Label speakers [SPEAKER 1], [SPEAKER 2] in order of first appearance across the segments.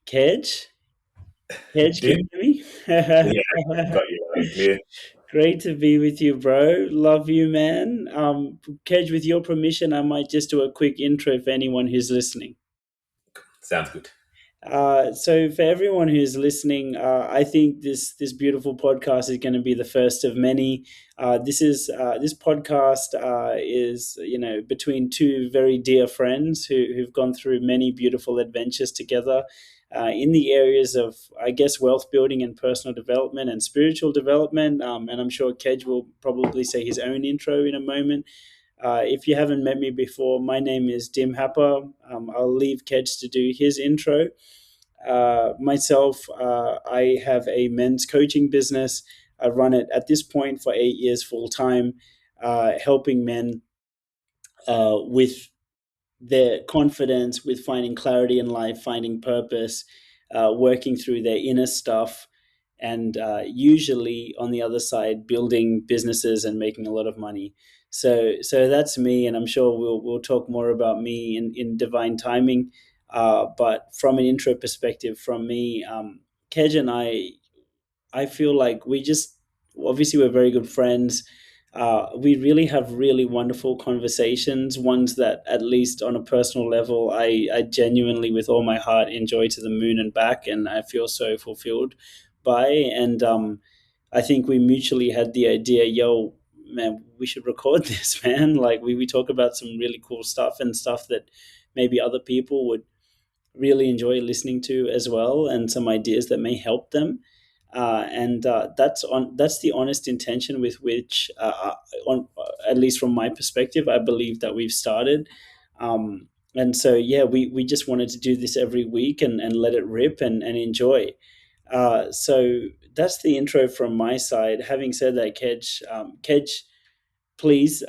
[SPEAKER 1] Kedge? Kedge, can
[SPEAKER 2] Dim?
[SPEAKER 1] you hear me?
[SPEAKER 2] Yeah, got you loud and clear.
[SPEAKER 1] Great to be with you, bro. Love you, man. Kedge, with your permission, I might just do a quick intro for anyone who's listening.
[SPEAKER 2] Sounds good.
[SPEAKER 1] So for everyone who's listening, I think this beautiful podcast is going to be the first of many. This podcast is between two very dear friends who've gone through many beautiful adventures together. In the areas of, I guess, wealth building and personal development and spiritual development. And I'm sure Kedge will probably say his own intro in a moment. If you haven't met me before, my name is Dim Happer. I'll leave Kedge to do his intro. Myself, I have a men's coaching business. I run it at this point for 8 years full time, helping men with their confidence, with finding clarity in life, finding purpose, working through their inner stuff, and usually on the other side, building businesses and making a lot of money. So that's me, and I'm sure we'll talk more about me in divine timing. But from an intro perspective, from me, Kedge and I feel like we just obviously we're very good friends. We really have really wonderful conversations, ones that at least on a personal level, I genuinely, with all my heart, enjoy to the moon and back, and I feel so fulfilled by. And I think we mutually had the idea, yo, man, we should record this, man. Like we talk about some really cool stuff and stuff that maybe other people would really enjoy listening to as well, and some ideas that may help them. And that's the honest intention with which, on at least from my perspective, I believe that we've started. And so, yeah, we just wanted to do this every week and let it rip and enjoy. So that's the intro from my side. Having said that, Kedge, please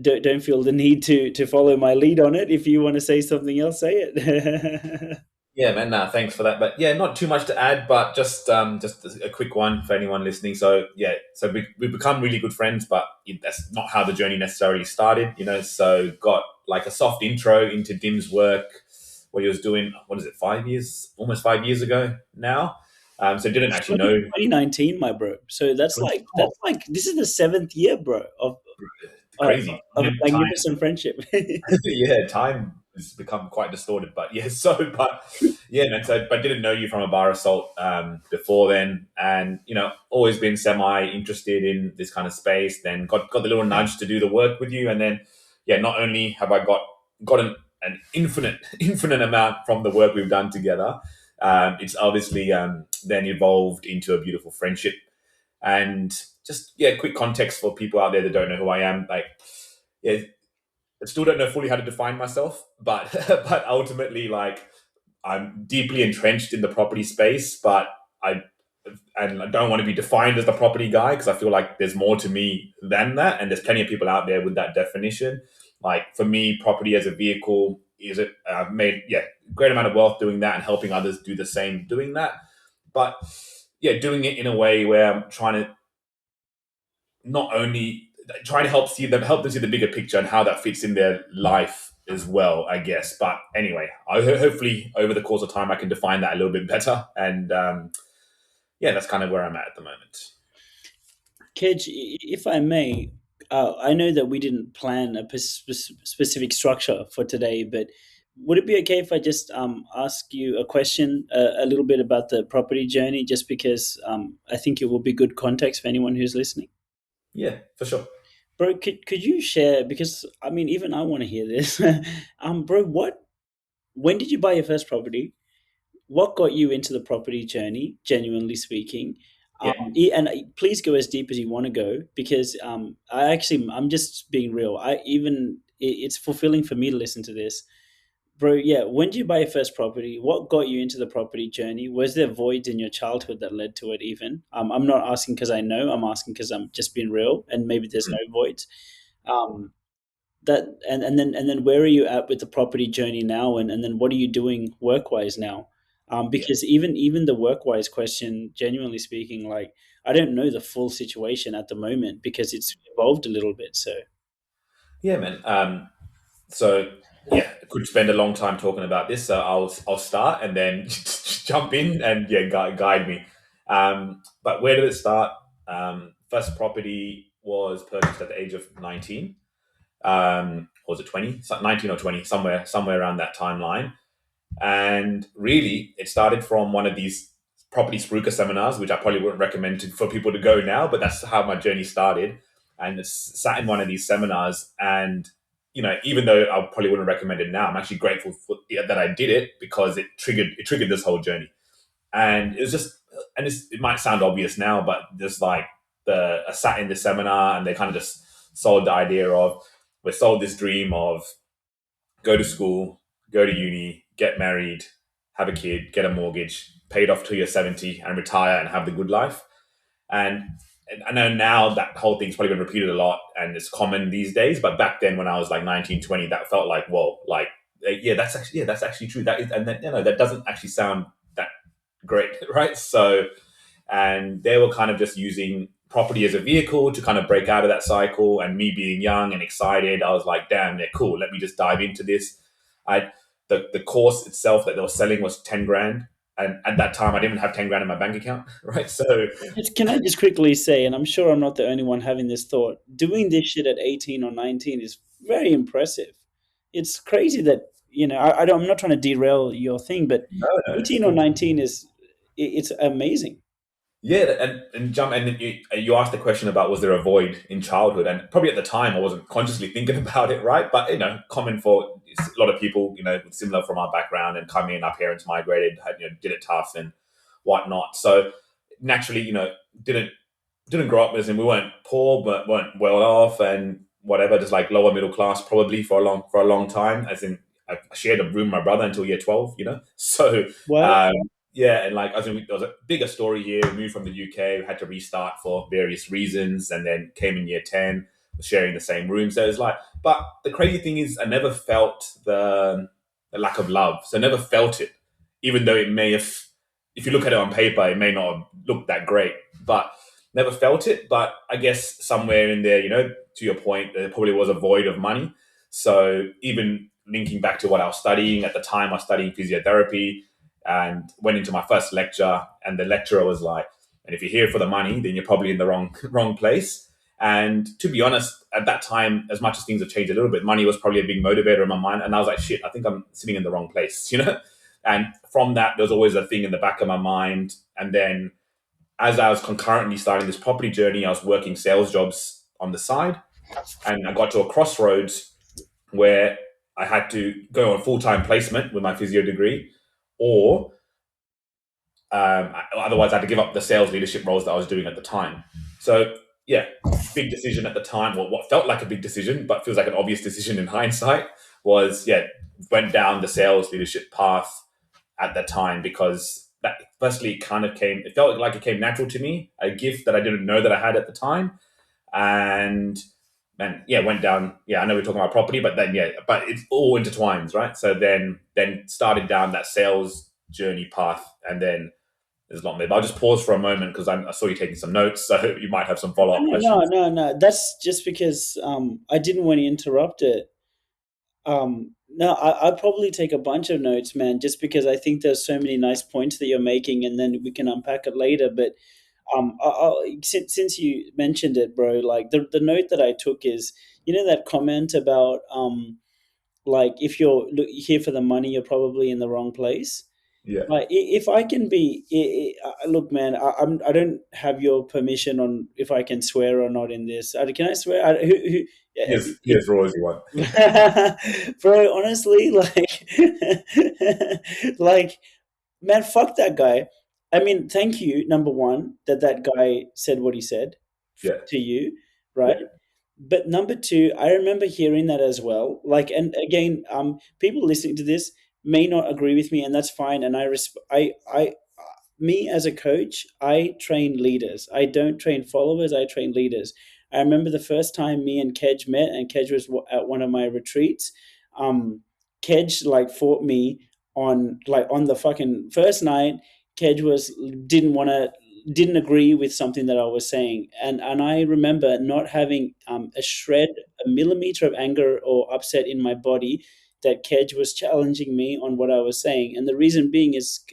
[SPEAKER 1] don't feel the need to follow my lead on it. If you want to say something else, say it.
[SPEAKER 2] Yeah, man. Nah, thanks for that. But yeah, not too much to add, but just a quick one for anyone listening. So yeah, so we've become really good friends, but that's not how the journey necessarily started. So got like a soft intro into Dim's work, what he was doing. What is it? 5 years, almost 5 years ago now. So didn't actually know.
[SPEAKER 1] 2019, my bro. So that's like
[SPEAKER 2] Oh,
[SPEAKER 1] this is the seventh year, bro, of
[SPEAKER 2] crazy.
[SPEAKER 1] of a
[SPEAKER 2] Time.
[SPEAKER 1] magnificent friendship.
[SPEAKER 2] Yeah, time has become quite distorted. But yeah, but yeah, man. So, but didn't know you from a bar assault before then, and always been semi interested in this kind of space. Then got the little nudge to do the work with you, and then yeah, not only have I got an infinite amount from the work we've done together, it's obviously then evolved into a beautiful friendship. And just yeah, quick context for people out there that don't know who I am, like yeah, I still don't know fully how to define myself, but but ultimately, like I'm deeply entrenched in the property space, but I and I don't want to be defined as the property guy because I feel like there's more to me than that, and there's plenty of people out there with that definition. Like for me, property as a vehicle is it I've made great amount of wealth doing that and helping others do the same doing that, but yeah, doing it in a way where I'm trying to not only trying to help them see the bigger picture and how that fits in their life as well, I guess. But anyway, hopefully over the course of time I can define that a little bit better, and yeah, that's kind of where I'm at the moment.
[SPEAKER 1] Kedge, if I may, I know that we didn't plan a specific structure for today, but would it be okay if I just ask you a question, a little bit about the property journey, just because I think it will be good context for anyone who's listening?
[SPEAKER 2] Yeah, for sure.
[SPEAKER 1] Bro, could you share, because I mean, even I want to hear this. Bro, when did you buy your first property? What got you into the property journey, genuinely speaking?
[SPEAKER 2] Yeah,
[SPEAKER 1] Please go as deep as you want to go, because I'm just being real. It's fulfilling for me to listen to this, bro. Yeah, when did you buy your first property? What got you into the property journey? Was there voids in your childhood that led to it? Even I'm not asking because I know. I'm asking because I'm just being real, and maybe there's no voids. Um, that and then where are you at with the property journey now, and then what are you doing work wise now?
[SPEAKER 2] yeah,
[SPEAKER 1] Because even the work wise question, genuinely speaking, like I don't know the full situation at the moment because it's evolved a little bit. So
[SPEAKER 2] yeah, man. So yeah, could spend a long time talking about this. So I'll start and then jump in and yeah, guide me. But where did it start? First property was purchased at the age of 19. Or was it 20? 19 or 20, somewhere around that timeline. And really, it started from one of these property spruiker seminars, which I probably wouldn't recommend for people to go now, but that's how my journey started. And it's sat in one of these seminars. And, even though I probably wouldn't recommend it now, I'm actually grateful that I did it because it triggered this whole journey. And it was just, it might sound obvious now, but just like I sat in the seminar and they kind of just sold the idea of, we sold this dream of go to school, go to uni, get married, have a kid, get a mortgage, paid off till you're 70 and retire and have the good life. And I know now that whole thing's probably been repeated a lot and it's common these days. But back then when I was like 19, 20, that felt like, whoa, like, yeah, that's actually true. That is, and then, that doesn't actually sound that great, right? So, and they were kind of just using property as a vehicle to kind of break out of that cycle. And me being young and excited, I was like, damn, they're cool. Let me just dive into this. I the course itself that they were selling was 10 grand. And at that time, I didn't even have 10 grand in my bank account, right? So,
[SPEAKER 1] Can I just quickly say, and I'm sure I'm not the only one having this thought, doing this shit at 18 or 19 is very impressive. It's crazy that, I'm not trying to derail your thing, but
[SPEAKER 2] no, no, it's
[SPEAKER 1] 18 or
[SPEAKER 2] cool.
[SPEAKER 1] 19 it's amazing.
[SPEAKER 2] Yeah, and jump and then you asked the question about was there a void in childhood, and probably at the time I wasn't consciously thinking about it, right? But common for a lot of people, similar from our background and coming in, our parents migrated, did it tough and whatnot. So naturally, didn't didn't grow up as in we weren't poor, but weren't well off and whatever, just like lower middle class probably for a long time. As in, I shared a room with my brother until year 12. So
[SPEAKER 1] What?
[SPEAKER 2] um, yeah, and like as in, there was a bigger story here. We moved from the UK, we had to restart for various reasons, and then came in year 10, sharing the same room. So it was like, but the crazy thing is, I never felt the lack of love. So I never felt it, even though it may have. If you look at it on paper, it may not have looked that great, but never felt it. But I guess somewhere in there, to your point, there probably was a void of money. So even linking back to what I was studying at the time, I was studying physiotherapy and went into my first lecture, and the lecturer was like, "And if you're here for the money, then you're probably in the wrong place." And to be honest, at that time, as much as things have changed a little bit, money was probably a big motivator in my mind. And I was like, "Shit, I think I'm sitting in the wrong place." And from that, there was always a thing in the back of my mind. And then as I was concurrently starting this property journey, I was working sales jobs on the side. And I got to a crossroads where I had to go on full time placement with my physio degree, or otherwise I had to give up the sales leadership roles that I was doing at the time. So, yeah, big decision at the time. Well, what felt like a big decision, but feels like an obvious decision in hindsight, was, yeah, went down the sales leadership path at that time because that firstly it felt like it came natural to me, a gift that I didn't know that I had at the time. And yeah, went down. Yeah, I know we're talking about property, but then yeah, but it's all intertwines, right? So then started down that sales journey path, and then there's a lot there. But I'll just pause for a moment because I saw you taking some notes, so you might have some follow up
[SPEAKER 1] No, no,
[SPEAKER 2] questions.
[SPEAKER 1] no, no. That's just because I didn't want to interrupt it. No, I'll probably take a bunch of notes, man, just because I think there's so many nice points that you're making, and then we can unpack it later. But since you mentioned it, bro, like the note that I took is, that comment about like if you're here for the money, you're probably in the wrong place.
[SPEAKER 2] Yeah,
[SPEAKER 1] Like if I can be, look, man, I don't have your permission on if I can swear or not in this. Can I swear?
[SPEAKER 2] here's raw as you want.
[SPEAKER 1] Bro, honestly, like, like, man, fuck that guy. I mean, thank you, number one, that guy said what he said
[SPEAKER 2] Yeah,
[SPEAKER 1] to you,
[SPEAKER 2] yeah,
[SPEAKER 1] right? But number two, I remember hearing that as well. Like, and again, people listening to this may not agree with me, and that's fine. And me as a coach, I train leaders. I don't train followers. I train leaders. I remember the first time me and Kedge met, and Kedge was at one of my retreats. Kedge like fought me on the fucking first night. Kedge was didn't want to didn't agree with something that I was saying, and I remember not having a shred, a millimeter of anger or upset in my body. that Kedge was challenging me on what I was saying. And the reason being is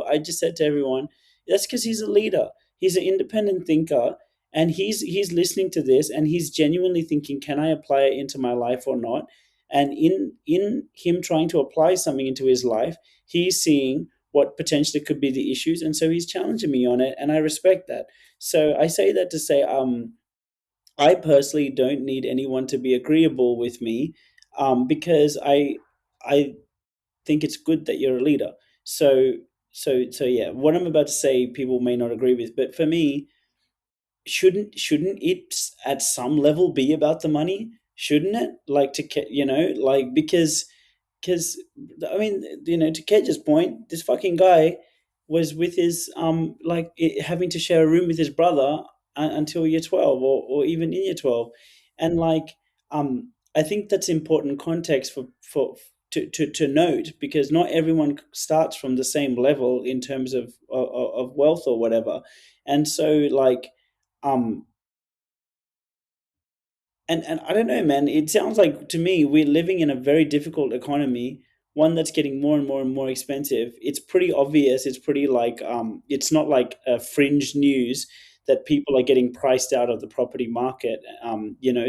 [SPEAKER 1] I just said to everyone, that's because he's a leader. He's an independent thinker, and he's listening to this, and he's genuinely thinking, can I apply it into my life or not? And in him trying to apply something into his life, he's seeing what potentially could be the issues, and so he's challenging me on it, and I respect that. So I say that to say, I personally don't need anyone to be agreeable with me, because I think it's good that you're a leader. So so yeah, what I'm about to say, people may not agree with, but for me, shouldn't it at some level be about the money? Shouldn't it? Like like, because I mean, to Kedge's point, this fucking guy was with his having to share a room with his brother until year 12, or even in year 12. And like, I think that's important context to note, because not everyone starts from the same level in terms of wealth or whatever. And so like, um and I don't know, man. It sounds like to me we're living in a very difficult economy, one that's getting more and more and more expensive. It's pretty obvious. It's pretty like, it's not like a fringe news that people are getting priced out of the property market.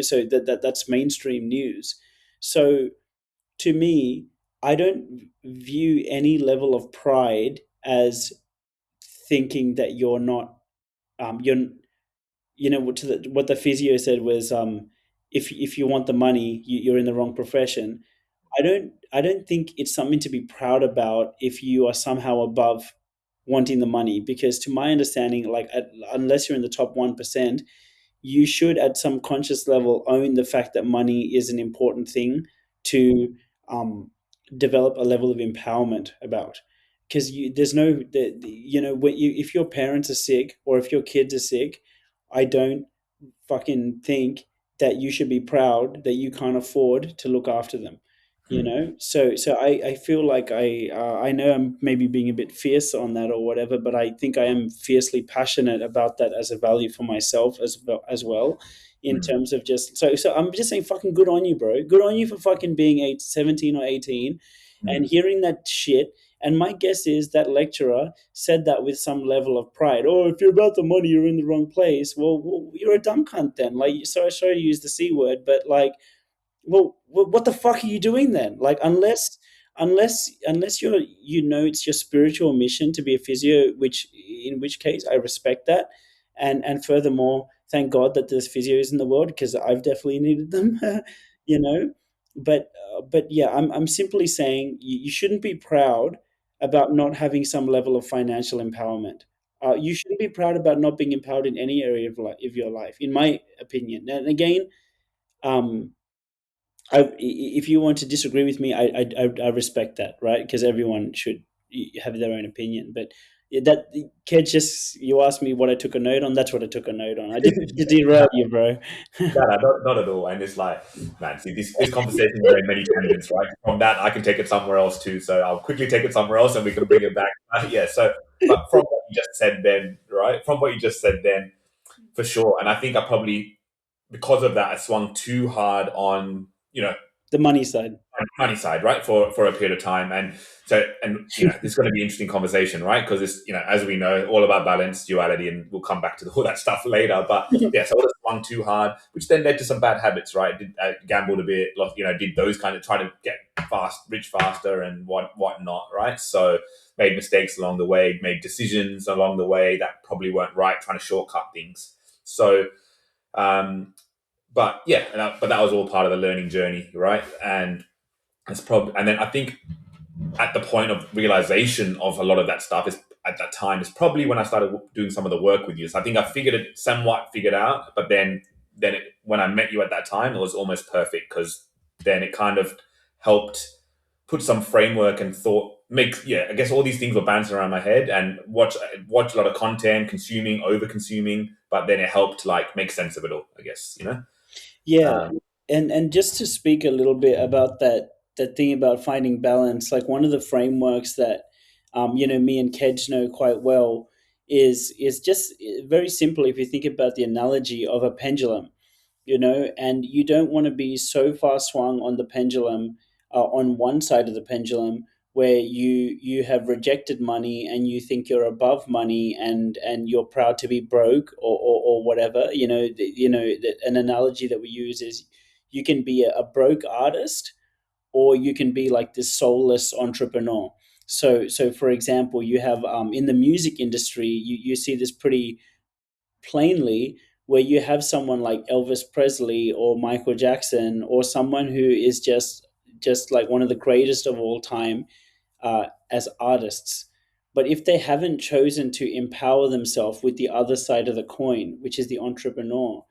[SPEAKER 1] So that's mainstream news. So to me, I don't view any level of pride as thinking that you're not, you're what the physio said was, if you want the money, you're in the wrong profession. I don't think it's something to be proud about if you are somehow above wanting the money, because to my understanding, like, unless you're in the top 1%, you should at some conscious level own the fact that money is an important thing to, um, develop a level of empowerment about. Because there's no when if your parents are sick, or if your kids are sick, I don't fucking think that you should be proud that you can't afford to look after them. So I feel like I know I'm maybe being a bit fierce on that or whatever, but I think I am fiercely passionate about that as a value for myself as well, in
[SPEAKER 2] Mm,
[SPEAKER 1] terms of just, so I'm just saying, fucking good on you, bro. Good on you for fucking being 17 or 18 and
[SPEAKER 2] mm,
[SPEAKER 1] hearing that shit. And my guess is that lecturer said that with some level of pride. Oh, if you're about the money, you're in the wrong place. Well, you're a dumb cunt then. Like, sorry to use the C word, but like, well, what the fuck are you doing then? Like, unless it's your spiritual mission to be a physio, in which case I respect that. And furthermore, thank God that there's physios in the world, because I've definitely needed them. you know but yeah, I'm simply saying you shouldn't be proud about not having some level of financial empowerment. You shouldn't be proud about not being empowered in any area of your life, in my opinion. And again, um if you want to disagree with me, I respect that, right? Because everyone should have their own opinion. But yeah, that kid, just, you asked me what I took a note on. That's what I took a note on. I didn't mean to derail you, bro.
[SPEAKER 2] no, no, not at all. And it's like, man, see, this conversation is very many tangents, right? From that, I can take it somewhere else too. So I'll quickly take it somewhere else, and we can bring it back. Yeah. So, but from what you just said then, right? From what you just said then, for sure. And I think I probably, because of that, I swung too hard on,
[SPEAKER 1] The money side.
[SPEAKER 2] money side, right, for a period of time. And so, and this is going to be an interesting conversation, right? Because it's, as we know, all about balance, duality, and we'll come back to all that stuff later. But yeah, so I would have swung too hard, which then led to some bad habits, right? Gambled a bit, lost, did those kind of, try to get rich faster, and whatnot, right? So made mistakes along the way, made decisions along the way that probably weren't right, trying to shortcut things. So, but yeah, but that was all part of the learning journey, right? And it's probably, and then I think at the point of realization of a lot of that stuff is at that time is probably when I started doing some of the work with you. So I think I somewhat figured out, but when I met you at that time, it was almost perfect, because then it kind of helped put some framework and thought, I guess all these things were bouncing around my head, and watch a lot of content, over consuming, but then it helped like make sense of it all, I guess.
[SPEAKER 1] Yeah,
[SPEAKER 2] Um,
[SPEAKER 1] and just to speak a little bit about that thing about finding balance, like one of the frameworks that, me and Kedge know quite well, is just very simple. If you think about the analogy of a pendulum, and you don't want to be so far swung on the pendulum, on one side of the pendulum, where you have rejected money and you think you're above money, and you're proud to be broke, or whatever. An analogy that we use is, you can be a broke artist, or you can be like this soulless entrepreneur. So for example, you have, in the music industry, you see this pretty plainly, where you have someone like Elvis Presley or Michael Jackson, or someone who is just like one of the greatest of all time, as artists. But if they haven't chosen to empower themselves with the other side of the coin, which is the entrepreneur,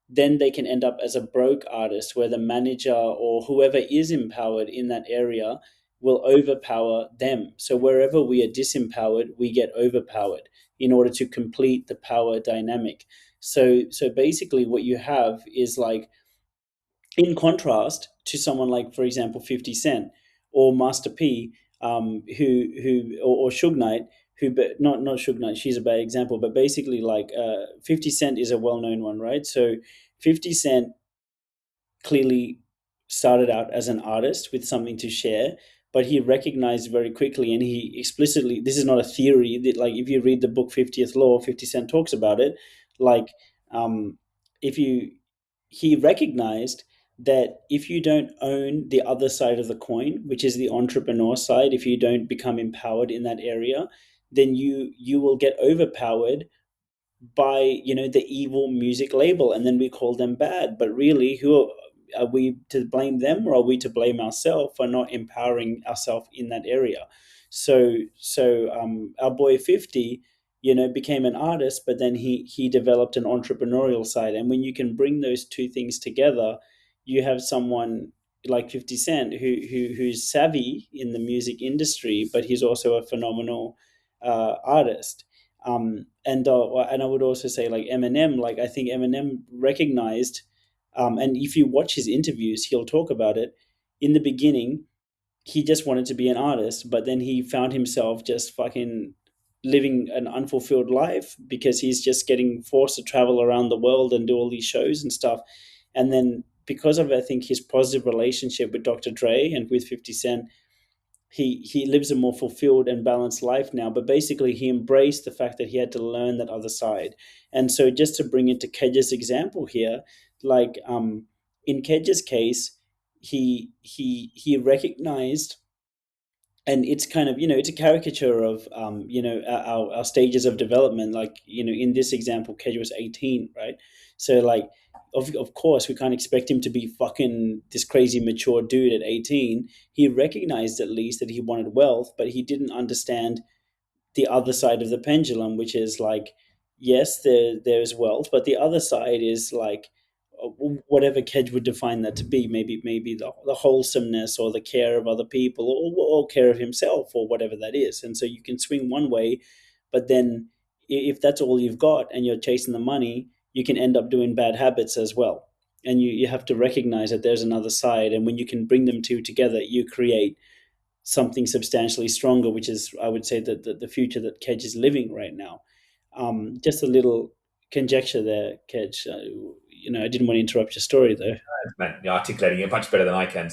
[SPEAKER 1] then they can end up as a broke artist, where the manager or whoever is empowered in that area will overpower them. So wherever we are disempowered, we get overpowered in order to complete the power dynamic. So basically, what you have is like, in contrast to someone like, for example, 50 Cent or Master P, or Suge Knight, who, but not Suge Knight, she's a bad example, but basically, like, 50 Cent is a well known one, right? So 50 Cent clearly started out as an artist with something to share, but he recognized very quickly, and he explicitly, this is not a theory, that, like, if you read the book 50th Law, 50 Cent talks about it. Like, if you he recognized that if you don't own the other side of the coin, which is the entrepreneur side, if you don't become empowered in that area, then you will get overpowered by, the evil music label, and then we call them bad. But really, who are we to blame, them, or are we to blame ourselves for not empowering ourselves in that area? So our boy 50, became an artist, but then he developed an entrepreneurial side. And when you can bring those two things together, you have someone like 50 Cent, who's savvy in the music industry, but he's also a phenomenal artist. And I would also say, like, Eminem. Like, I think Eminem recognized, and if you watch his interviews, he'll talk about it. In the beginning, he just wanted to be an artist, but then he found himself just fucking living an unfulfilled life, because he's just getting forced to travel around the world and do all these shows and stuff. And then, because of, I think, his positive relationship with Dr. Dre and with 50 Cent, he lives a more fulfilled and balanced life now. But basically, he embraced the fact that he had to learn that other side. And so, just to bring it to Kedge's example here, like, in Kedge's case, he recognized, and it's kind of, it's a caricature of, our stages of development. Like, in this example, Kedge was 18, right? So, like, of course, we can't expect him to be fucking this crazy mature dude at 18. He recognized, at least, that he wanted wealth, but he didn't understand the other side of the pendulum, which is like, yes, there's wealth, but the other side is like, whatever Kedge would define that to be. Maybe the wholesomeness, or the care of other people, or care of himself, or whatever that is. And so you can swing one way, but then, if that's all you've got and you're chasing the money, you can end up doing bad habits as well. And you have to recognize that there's another side, and when you can bring them two together, you create something substantially stronger, which is, I would say, that the future that Kedge is living right now. Just a little conjecture there, Kedge. I didn't want to interrupt your story, though.
[SPEAKER 2] Man, you're articulating it much better than I can.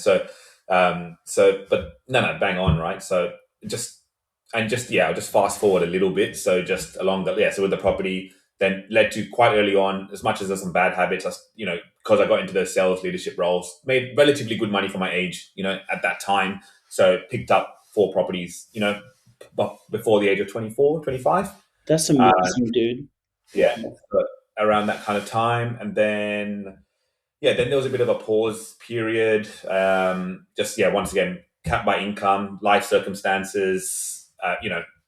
[SPEAKER 2] But no, bang on, right? So I'll just fast forward a little bit. So just along the, so with the property, then led to quite early on, as much as there's some bad habits, because I got into those sales leadership roles, made relatively good money for my age, at that time. So picked up 4 properties, before the age of 24, 25.
[SPEAKER 1] That's
[SPEAKER 2] Uh,
[SPEAKER 1] amazing, dude.
[SPEAKER 2] yeah,
[SPEAKER 1] Wow.
[SPEAKER 2] so around that kind of time. And then then there was a bit of a pause period. Once again, capped by income, life circumstances.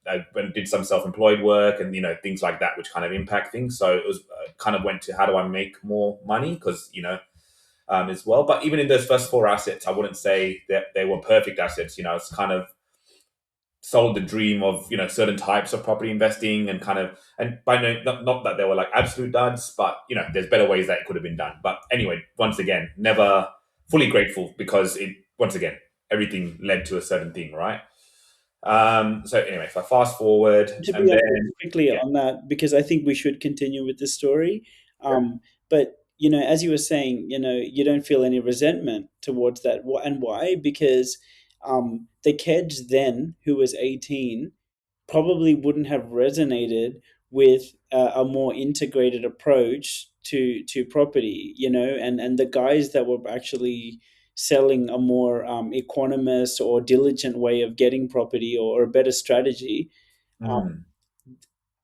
[SPEAKER 2] I went and did some self-employed work, and things like that, which kind of impact things. So it was kind of went to, how do I make more money? Because as well. But even in those first 4 assets, I wouldn't say that they were perfect assets. It's kind of sold the dream of certain types of property investing, and kind of, and by no, not that they were like absolute duds, but there's better ways that it could have been done. But anyway, once again, never fully grateful, because it, once again, everything led to a certain thing, right? So anyway, if I fast forward,
[SPEAKER 1] To
[SPEAKER 2] and
[SPEAKER 1] be
[SPEAKER 2] then
[SPEAKER 1] honest, quickly
[SPEAKER 2] yeah,
[SPEAKER 1] on that, because I think we should continue with this story.
[SPEAKER 2] yeah,
[SPEAKER 1] But as you were saying, you don't feel any resentment towards that. And why? Because the Kedge then, who was 18, probably wouldn't have resonated with a more integrated approach to property, and the guys that were actually selling a more equanimous or diligent way of getting property, or a better strategy. um,
[SPEAKER 2] Mm,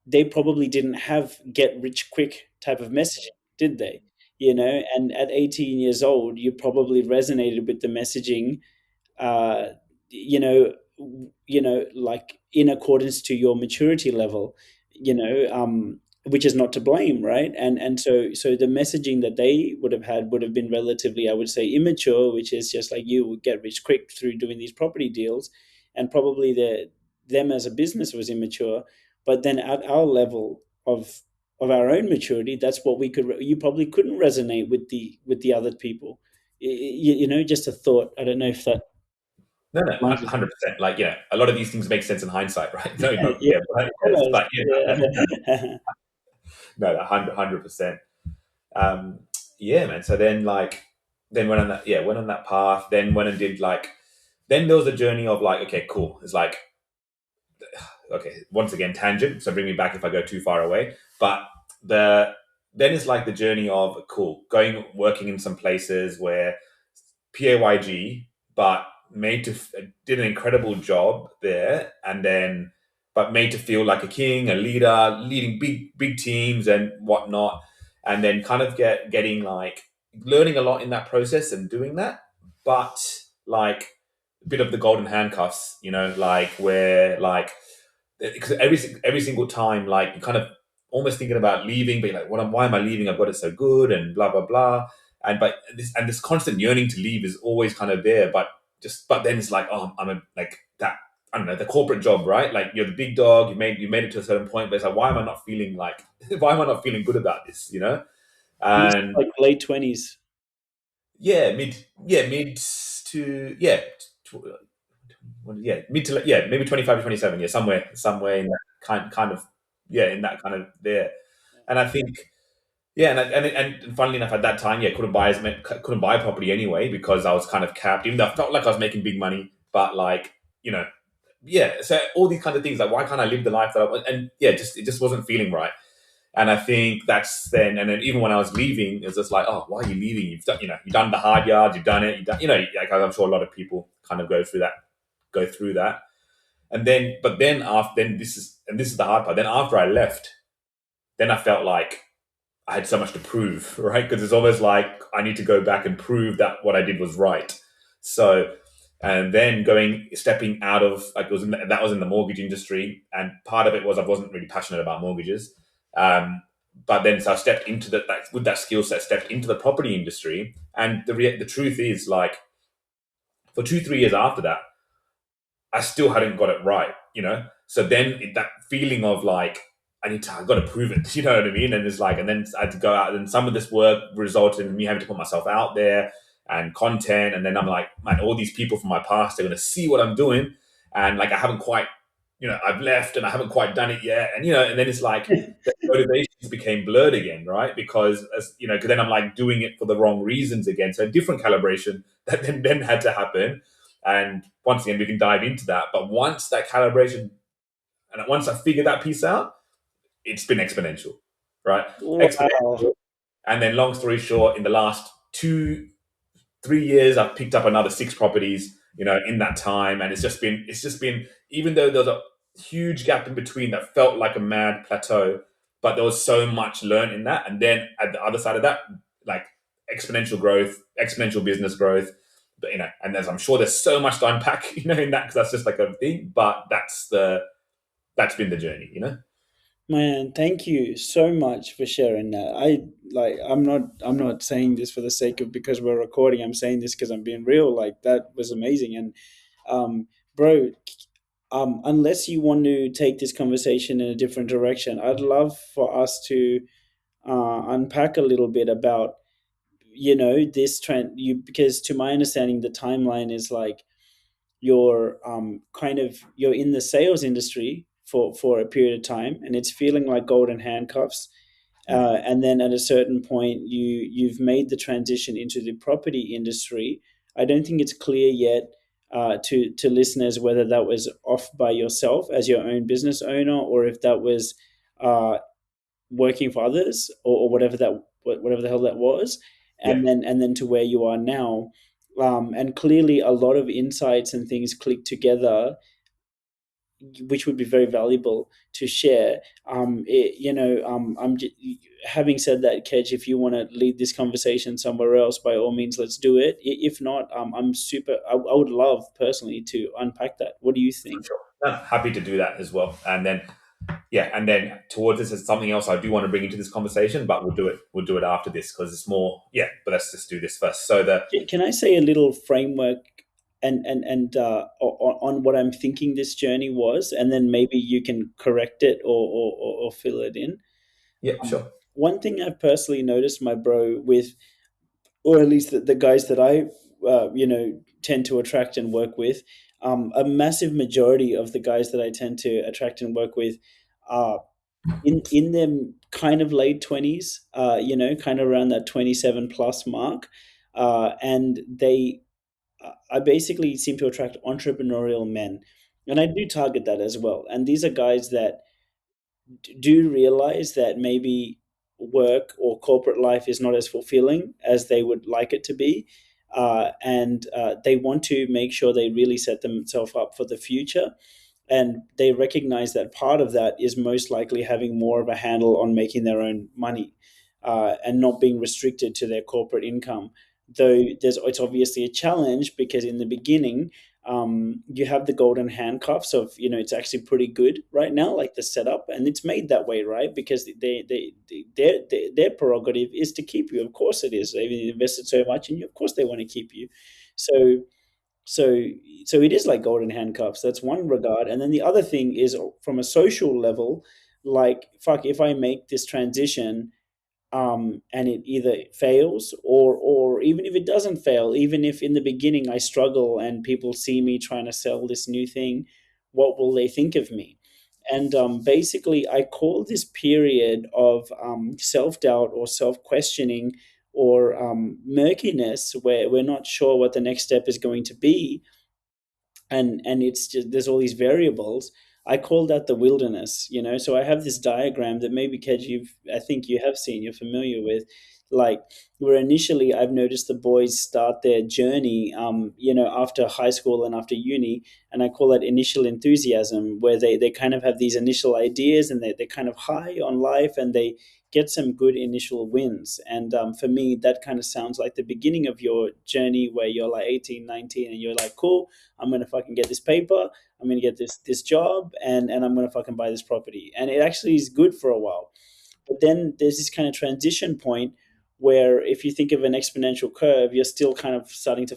[SPEAKER 1] they probably didn't have get rich quick type of messaging, did they? And at 18 years old, you probably resonated with the messaging, uh, like in accordance to your maturity level, which is not to blame, right? And so the messaging that they would have had would have been relatively, I would say, immature, which is just like, you would get rich quick through doing these property deals, and probably them as a business was immature. But then at our level of our own maturity, that's what you probably couldn't resonate with the other people. Just a thought. I don't know if that
[SPEAKER 2] no, no,
[SPEAKER 1] lines with.
[SPEAKER 2] 100%. Like, a lot of these things make sense in hindsight, right? No, not
[SPEAKER 1] Yeah,
[SPEAKER 2] but yes,
[SPEAKER 1] almost.
[SPEAKER 2] but
[SPEAKER 1] Yeah.
[SPEAKER 2] no, 100%. Um, yeah, man. So then, like, then went on that path. Then went and did like, then there was a journey of like, okay, cool. It's like, okay, once again, tangent. So bring me back if I go too far away. But the then it's like the journey of cool, going working in some places where PAYG, but made to did an incredible job there, and then but made to feel like a king, a leader, leading big teams and whatnot, and then kind of getting like learning a lot in that process and doing that, but like a bit of the golden handcuffs, like where like because every single time, like you kind of almost thinking about leaving, but you're like, why am I leaving? I've got it so good, and blah blah blah. And this constant yearning to leave is always kind of there, but then it's like, oh, I'm a like that. I don't know, the corporate job, right? Like you're the big dog. You made it to a certain point, but it's like, why am I not feeling like, why am I not feeling good about this?
[SPEAKER 1] This is
[SPEAKER 2] And
[SPEAKER 1] like late 20s.
[SPEAKER 2] mid to mid to maybe 25 to 27, somewhere in that kind of in that kind of there. And I think and funnily enough, at that time, couldn't buy property anyway because I was kind of capped, even though I felt like I was making big money, but like you know so all these kind of things, like why can't I live the life that I want? And it just wasn't feeling right. And I think and then even when I was leaving, it's just like, oh, why are you leaving? You've done the hard yards, you've done it, like I'm sure a lot of people kind of go through that. And then, but then after, then this is the hard part. Then after I left, then I felt like I had so much to prove, right? Because it's almost like I need to go back and prove that what I did was right. So, and then stepping out of like that was in the mortgage industry, and part of it was I wasn't really passionate about mortgages. Um, but then so I stepped into with that skill set, stepped into the property industry, and the truth is like for 2 3 years after that, I still hadn't got it right, So then that feeling of like I've got to prove it, you know what I mean? And it's like, and then I had to go out, and some of this work resulted in me having to put myself out there and content, and then I'm like, man, all these people from my past are going to see what I'm doing, and like I haven't quite, I've left and I haven't quite done it yet, and then it's like the motivations became blurred again, right? Because because then I'm like doing it for the wrong reasons again, so a different calibration that then had to happen. And once again, we can dive into that. But once that calibration, and once I figured that piece out, it's been exponential, right?
[SPEAKER 1] Wow.
[SPEAKER 2] Exponential. And then, long story short, in the last 2 3 years, I've picked up another 6 properties, in that time. And it's just been, even though there's a huge gap in between that felt like a mad plateau, but there was so much learned in that. And then at the other side of that, like exponential growth, exponential business growth. But, and as I'm sure there's so much to unpack, in that, because that's just like a thing. But that's been the journey.
[SPEAKER 1] Man, thank you so much for sharing that. I'm not saying this for the sake of because we're recording. I'm saying this because I'm being real. Like that was amazing. And bro, unless you want to take this conversation in a different direction, I'd love for us to unpack a little bit about this trend. Because to my understanding, the timeline is like you're in the sales industry for a period of time, and it's feeling like golden handcuffs.
[SPEAKER 2] Mm.
[SPEAKER 1] and then at a certain point you've made the transition into the property industry. I don't think it's clear yet to listeners whether that was off by yourself as your own business owner, or if that was uh, working for others, or whatever the hell that was,
[SPEAKER 2] Yeah,
[SPEAKER 1] and then to where you are now. And clearly, a lot of insights and things click together, which would be very valuable to share. Having said that, Kedge, if you want to lead this conversation somewhere else, by all means, let's do it. If not, I'm super. I would love personally to unpack that. What do you
[SPEAKER 2] for
[SPEAKER 1] think?
[SPEAKER 2] sure. No, happy to do that as well. And then yeah, and then towards this is something else I do want to bring into this conversation, but we'll do it after this because it's more yeah. But let's just do this first. So the
[SPEAKER 1] Can I say a little framework on what I'm thinking this journey was, and then maybe you can correct it or fill it in.
[SPEAKER 2] yeah, sure.
[SPEAKER 1] One thing I've personally noticed, my bro, with, or at least the guys that I tend to attract and work with, a massive majority of the guys that I tend to attract and work with are in them kind of late 20s, kind of around that 27 plus mark, and they I basically seem to attract entrepreneurial men, and I do target that as well. And these are guys that do realize that maybe work or corporate life is not as fulfilling as they would like it to be, and they want to make sure they really set themselves up for the future, and they recognize that part of that is most likely having more of a handle on making their own money, and not being restricted to their corporate income. Though it's obviously a challenge, because in the beginning, you have the golden handcuffs of, it's actually pretty good right now, like the setup, and it's made that way, right? Because their prerogative is to keep you. Of course it is. They've invested so much in you. Of course they want to keep you. So so so it is like golden handcuffs. That's one regard. And then the other thing is, from a social level, like, fuck, if I make this transition, and it either fails, or even if it doesn't fail, even if in the beginning I struggle and people see me trying to sell this new thing, what will they think of me? And basically, I call this period of self-doubt or self-questioning, or murkiness, where we're not sure what the next step is going to be, and it's just, there's all these variables. I call that the wilderness. So I have this diagram that maybe, Kedge, I think you have seen, you're familiar with, like, where initially I've noticed the boys start their journey, after high school and after uni, and I call that initial enthusiasm, where they kind of have these initial ideas, and they're kind of high on life, and they get some good initial wins. And for me, that kind of sounds like the beginning of your journey, where you're like 18, 19, and you're like, cool, I'm gonna fucking get this paper. I'm gonna get this job, and I'm gonna fucking buy this property. And it actually is good for a while. But then there's this kind of transition point where, if you think of an exponential curve, you're still kind of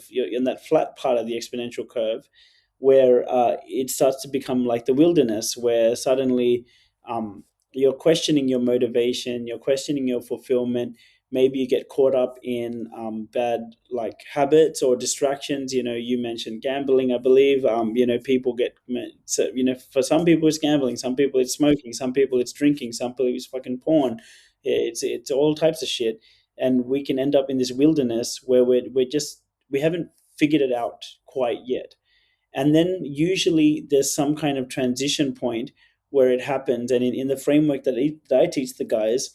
[SPEAKER 1] you're in that flat part of the exponential curve, where it starts to become like the wilderness, where suddenly, you're questioning your motivation, you're questioning your fulfillment. Maybe you get caught up in bad, like, habits or distractions. You mentioned gambling, I believe. People get, so, for some people it's gambling, some people it's smoking, some people it's drinking, some people it's fucking porn. It's all types of shit, and we can end up in this wilderness where we haven't figured it out quite yet. And then usually there's some kind of transition point where it happens. And in the framework that I teach the guys,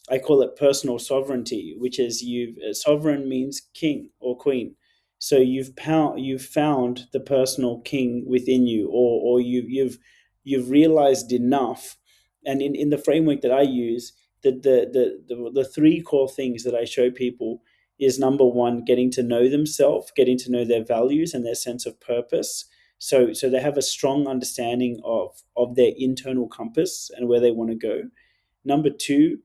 [SPEAKER 1] I call it personal sovereignty, which is, sovereign means king or queen. So you've found the personal king within you, or you've realized enough. And in the framework that I use, the three core things that I show people is, number one, getting to know themselves, getting to know their values and their sense of purpose. So they have a strong understanding of their internal compass and where they want to go. Number two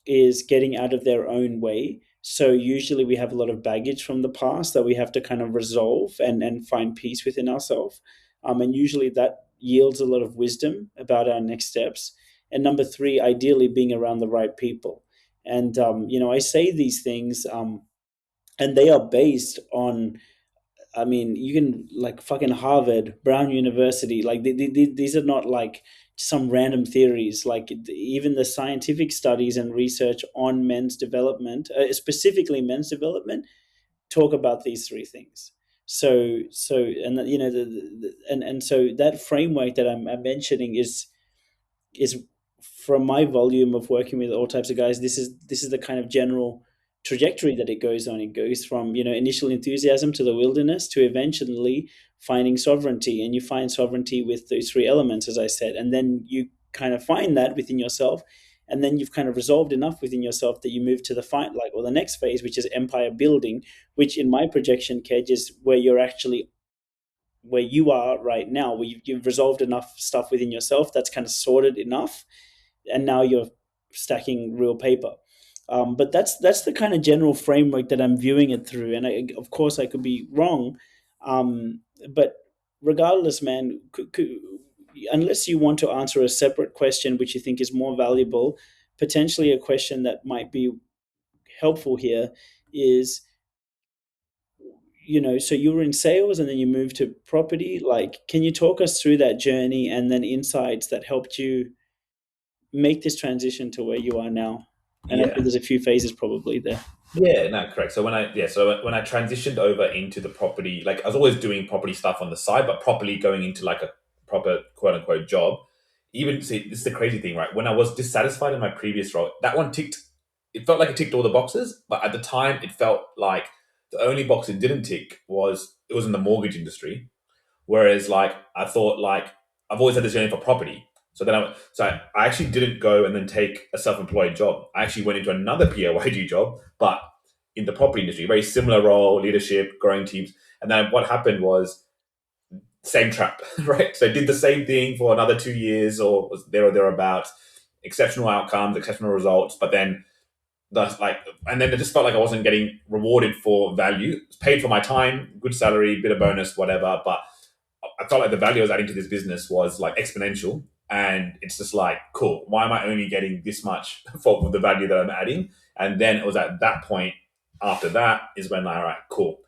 [SPEAKER 1] is getting out of their own way. So usually we have a lot of baggage from the past that we have to kind of resolve and find peace within ourselves. And usually that yields a lot of wisdom about our next steps. And number three, ideally being around the right people. And I say these things, and they are based on I mean, you can like fucking Harvard, Brown University, like these are not like some random theories. Like even the scientific studies and research on men's development, specifically men's development, talk about these three things. And you know and so that framework that I'm mentioning is from my volume of working with all types of guys. This is the kind of general trajectory that it goes on. It goes from, you know, initial enthusiasm to the wilderness to eventually finding sovereignty, and you find sovereignty with those three elements, as I said, and then you kind of find that within yourself, and then you've kind of resolved enough within yourself that you move to the fight, like, or the next phase, which is empire building, which in my projection, Kedge, is where you're actually where you are right now, where you've resolved enough stuff within yourself that's kind of sorted enough, and now you're stacking real paper. But that's the kind of general framework that I'm viewing it through, and of course I could be wrong, but regardless, man, unless you want to answer a separate question which you think is more valuable, potentially a question that might be helpful here is, you know, so you were in sales and then you moved to property. Like, can you talk us through that journey and then insights that helped you make this transition to where you are now? And I think
[SPEAKER 2] Yeah.
[SPEAKER 1] there's a few phases probably there.
[SPEAKER 2] Yeah, no, correct. So when I transitioned over into the property, like I was always doing property stuff on the side, but properly going into like a proper quote unquote job. Even see, this is the crazy thing, right? When I was dissatisfied in my previous role, that one ticked. It felt like it ticked all the boxes, but at the time, it felt like the only box it didn't tick was it was in the mortgage industry. Whereas, like, I thought, like, I've always had this yearning for property. So I actually didn't go and then take a self-employed job. I actually went into another PAYG job, but in the property industry, very similar role, leadership, growing teams. And then what happened was same trap, right? So I did the same thing for another 2 years or was there or thereabouts. Exceptional outcomes, exceptional results, but then that's like, and then it just felt like I wasn't getting rewarded for value. Paid for my time, good salary, bit of bonus, whatever, but I felt like the value I was adding to this business was like exponential. And it's just like, cool, why am I only getting this much for the value that I'm adding? And then it was at that point, after that, is when, all right, cool,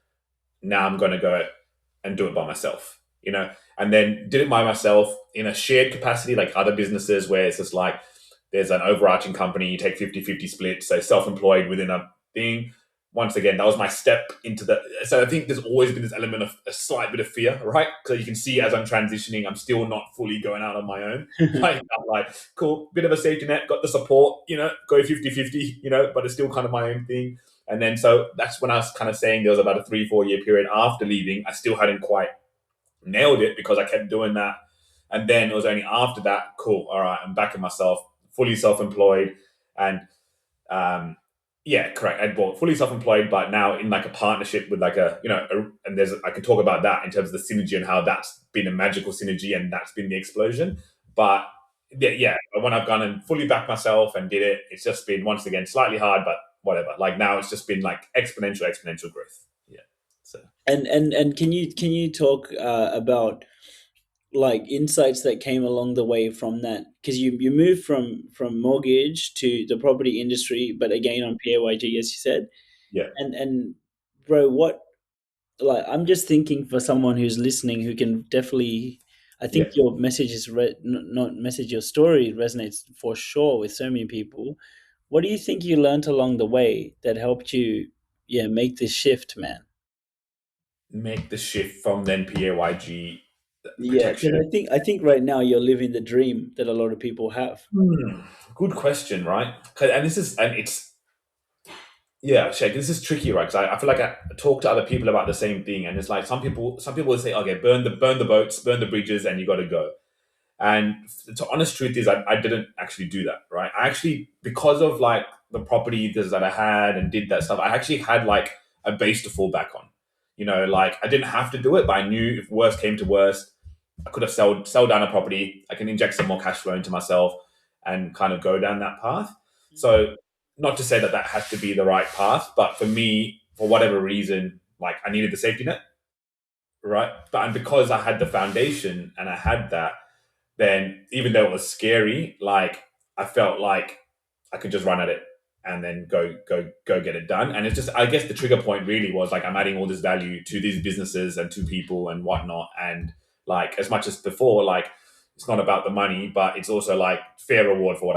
[SPEAKER 2] now I'm going to go and do it by myself, you know? And then did it by myself in a shared capacity, like other businesses where it's just like, there's an overarching company, you take 50-50 split, so self-employed within a thing. Once again, that was my step into the. So I think there's always been this element of a slight bit of fear, right? So you can see as I'm transitioning, I'm still not fully going out on my own. Like, I'm like, cool, bit of a safety net, got the support, you know, go 50-50, you know, but it's still kind of my own thing. And then so that's when I was kind of saying there was about a 3-4 year period after leaving. I still hadn't quite nailed it because I kept doing that. And then it was only after that, cool, all right, I'm backing myself, fully self-employed. And yeah, correct. I bought fully self-employed, but now in like a partnership with like and I can talk about that in terms of the synergy and how that's been a magical synergy and that's been the explosion. But yeah, when I've gone and fully backed myself and did it, it's just been once again slightly hard, but whatever. Like now it's just been like exponential growth. Yeah. So
[SPEAKER 1] And can you talk about like insights that came along the way from that, because you moved from mortgage to the property industry, but again on PAYG, as you said.
[SPEAKER 2] yeah,
[SPEAKER 1] And bro, what, like, I'm just thinking for someone who's listening who can definitely, I think
[SPEAKER 2] yeah.
[SPEAKER 1] your message is not message, your story resonates for sure with so many people. What do you think you learned along the way that helped you, yeah, make this shift, man?
[SPEAKER 2] Make the shift from then PAYG
[SPEAKER 1] Yeah, because
[SPEAKER 2] protection.
[SPEAKER 1] I think right now you're living the dream that a lot of people have.
[SPEAKER 2] Hmm. Good question, right? And this is, and it's, yeah, Shake, this is tricky, right? Because I feel like I talk to other people about the same thing, and it's like some people will say, okay, burn the boats, burn the bridges, and you got to go. And the honest truth is, I didn't actually do that, right? I actually, because of like the property that I had and did that stuff, I actually had like a base to fall back on. You know, like I didn't have to do it, but I knew if worst came to worst, I could have sell down a property. I can inject some more cash flow into myself and kind of go down that path. So, not to say that that has to be the right path, but for me, for whatever reason, like I needed the safety net, right? But and because I had the foundation and I had that, then even though it was scary, like I felt like I could just run at it. and then go get it done. And it's just, I guess the trigger point really was like I'm adding all this value to these businesses and to people and whatnot. And like as much as before, like it's not about the money, but it's also like fair reward for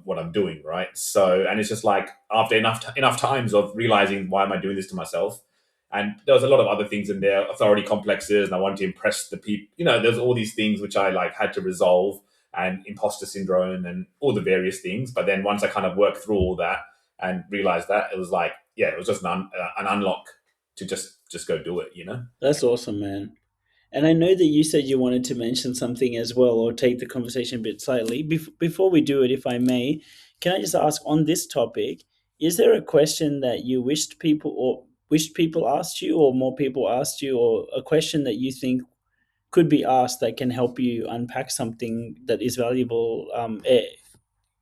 [SPEAKER 2] what I'm doing, right? So, and it's just like after enough times of realizing why am I doing this to myself, and there was a lot of other things in there, authority complexes, and I wanted to impress the people. There's all these things which I like had to resolve, and imposter syndrome, and all the various things. But then once I kind of worked through all that and realized that, it was like, yeah, it was just an unlock to just go do it.
[SPEAKER 1] That's awesome, man. And I know that you said you wanted to mention something as well, or take the conversation a bit slightly. Before we do it, if I may, can I just ask on this topic: is there a question that you wished people asked you, or more people asked you, or a question that you think could be asked that can help you unpack something that is valuable?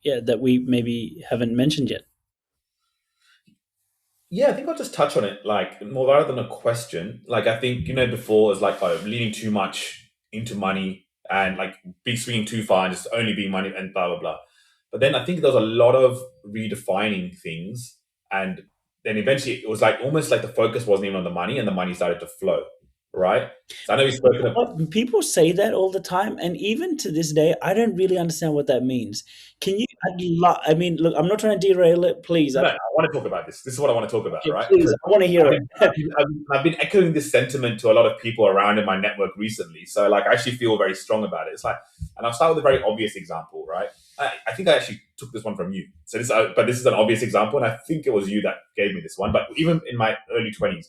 [SPEAKER 1] Yeah, that we maybe haven't mentioned yet.
[SPEAKER 2] Yeah, I think I'll just touch on it like more rather than a question. Like I think before it was like leaning too much into money and like be swinging too far and just only being money and blah blah blah. But then I think there was a lot of redefining things, and then eventually it was like almost like the focus wasn't even on the money, and the money started to flow, right? So I know we've spoken of
[SPEAKER 1] People say that all the time, and even to this day, I don't really understand what that means. Can you? I mean, look, I'm not trying to derail it. Please,
[SPEAKER 2] no, I want to talk about this. This is what I want to talk about,
[SPEAKER 1] okay,
[SPEAKER 2] right?
[SPEAKER 1] please,
[SPEAKER 2] Because
[SPEAKER 1] I want to hear
[SPEAKER 2] I've
[SPEAKER 1] it.
[SPEAKER 2] been, I've been echoing this sentiment to a lot of people around in my network recently. So, like, I actually feel very strong about it. It's like, and I'll start with a very obvious example, right? I think I actually took this one from you. So but this is an obvious example, and I think it was you that gave me this one. But even in my early 20s,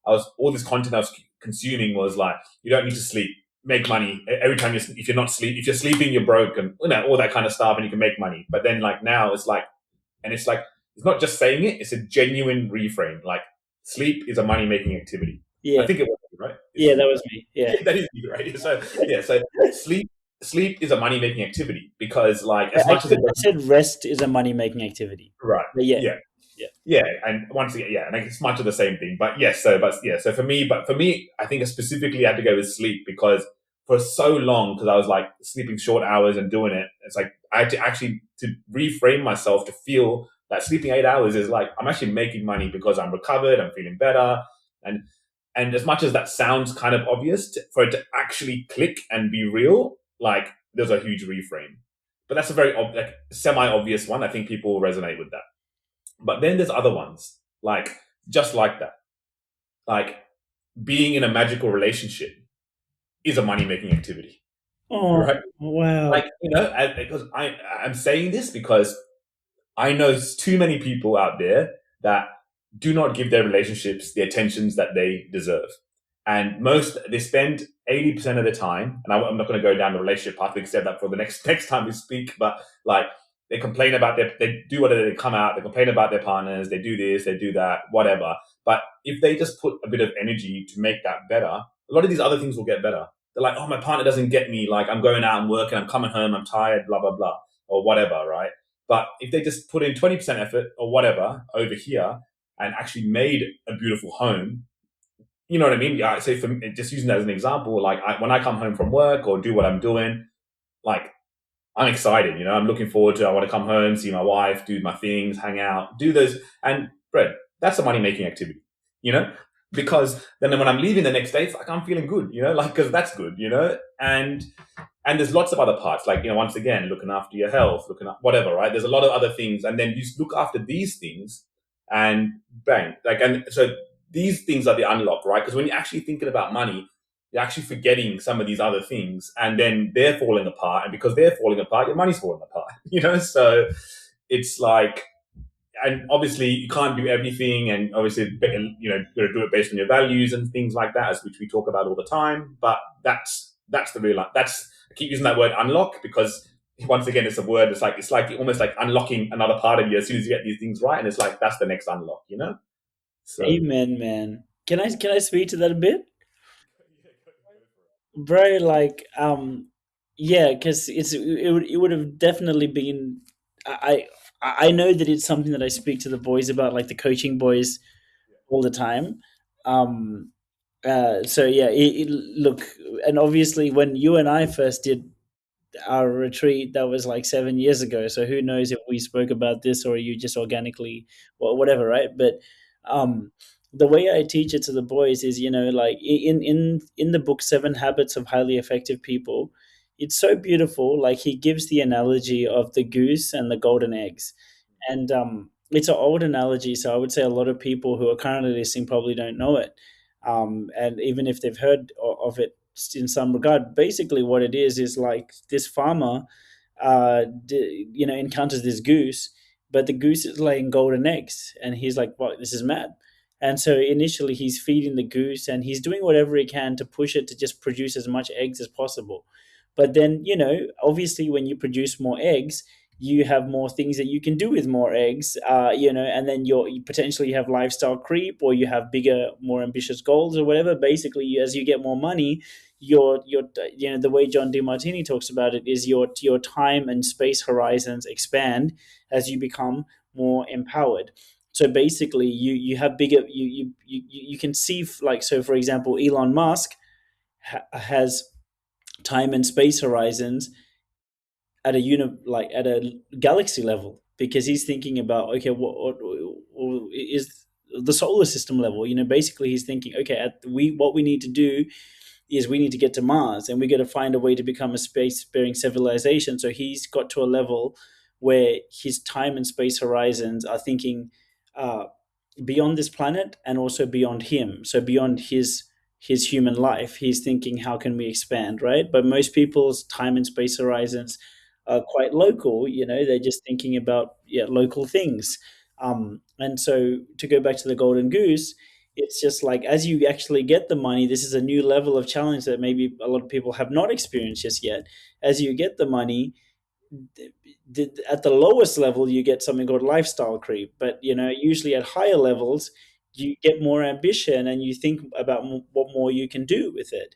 [SPEAKER 2] all this content I was consuming was like, you don't need to sleep, make money every time if you're sleeping, you're broke, and all that kind of stuff, and you can make money. But then, like now, it's like. And it's like, it's not just saying it, it's a genuine reframe. Like, sleep is a money making activity. I
[SPEAKER 1] Yeah,
[SPEAKER 2] think it was, right?
[SPEAKER 1] yeah, that was me. Yeah,
[SPEAKER 2] That is you, right? So, yeah, so sleep is a money making activity because, like, as
[SPEAKER 1] I
[SPEAKER 2] much as it
[SPEAKER 1] I
[SPEAKER 2] doesn't,
[SPEAKER 1] said rest is a money making activity.
[SPEAKER 2] right.
[SPEAKER 1] But yeah,
[SPEAKER 2] Yeah.
[SPEAKER 1] yeah.
[SPEAKER 2] Yeah, and once again, yeah, and it's much of the same thing. But yes, so for me, I think I specifically had to go with sleep because for so long, because I was like sleeping short hours and doing it, it's like I had to actually to reframe myself to feel that sleeping 8 hours is like I'm actually making money because I'm recovered, I'm feeling better, and as much as that sounds kind of obvious, for it to actually click and be real, like there's a huge reframe. But that's a very like semi obvious one. I think people will resonate with that. But then there's other ones, like just like that. Like being in a magical relationship is a money making activity,
[SPEAKER 1] Oh,
[SPEAKER 2] right?
[SPEAKER 1] wow.
[SPEAKER 2] Like, because I'm saying this because I know too many people out there that do not give their relationships the attentions that they deserve. And they spend 80% of the time, and I'm not going to go down the relationship path, we can save that for the next time we speak, but like they complain about they do whatever, they come out, they complain about their partners, they do this, they do that, whatever. But if they just put a bit of energy to make that better, a lot of these other things will get better. They're like, oh, my partner doesn't get me, like I'm going out and working, I'm coming home, I'm tired, blah, blah, blah, or whatever, right? But if they just put in 20% effort or whatever over here and actually made a beautiful home, you know what I mean? Yeah, so for just using that as an example, like when I come home from work or do what I'm doing, like I'm excited. I'm looking forward to. I want to come home, see my wife, do my things, hang out, do those. And Brett, that's a money making activity. You know, because then when I'm leaving the next day, it's like I'm feeling good. Like because that's good. And there's lots of other parts, like once again, looking after your health, looking at whatever, right? There's a lot of other things, and then you look after these things, and bang, like, and so these things are the unlock, right? Because when you're actually thinking about money, you're actually forgetting some of these other things, and then they're falling apart, and because they're falling apart, your money's falling apart. So it's like, and obviously you can't do everything, and obviously you got to do it based on your values and things like that, as which we talk about all the time. But that's the real that's I keep using that word unlock because once again it's a word. It's like almost like unlocking another part of you as soon as you get these things right, and it's like that's the next unlock. So
[SPEAKER 1] Amen, man. Can I speak to that a bit? Bro, like yeah, because it would have definitely been. I know that it's something that I speak to the boys about, like the coaching boys, all the time. Um, so yeah, look, and obviously when you and I first did our retreat that was like 7 years ago. So who knows if we spoke about this or you just organically or whatever, right? But um, the way I teach it to the boys is, like in the book Seven Habits of Highly Effective People, it's so beautiful. Like he gives the analogy of the goose and the golden eggs, and it's an old analogy. So I would say a lot of people who are currently listening probably don't know it, and even if they've heard of it in some regard, basically what it is like this farmer, encounters this goose, but the goose is laying golden eggs, and he's like, "Well, this is mad." And so initially, he's feeding the goose, and he's doing whatever he can to push it to just produce as much eggs as possible. But then, obviously, when you produce more eggs, you have more things that you can do with more eggs, and then you potentially have lifestyle creep, or you have bigger, more ambitious goals, or whatever. Basically, as you get more money, your the way John DeMartini talks about it is your time and space horizons expand as you become more empowered. So basically, you have bigger, you can see, like, so for example, Elon Musk has time and space horizons at a like at a galaxy level, because he's thinking about, okay, what is the solar system level. Basically he's thinking, okay, what we need to do is we need to get to Mars, and we got to find a way to become a space-faring civilization. So he's got to a level where his time and space horizons are thinking uh, beyond this planet, and also beyond him. So beyond his human life, he's thinking, how can we expand, right? But most people's time and space horizons are quite local. They're just thinking about, yeah, local things. And so to go back to the golden goose, it's just like, as you actually get the money, this is a new level of challenge that maybe a lot of people have not experienced just yet. As you get the money, at the lowest level, you get something called lifestyle creep. But usually at higher levels, you get more ambition, and you think about what more you can do with it.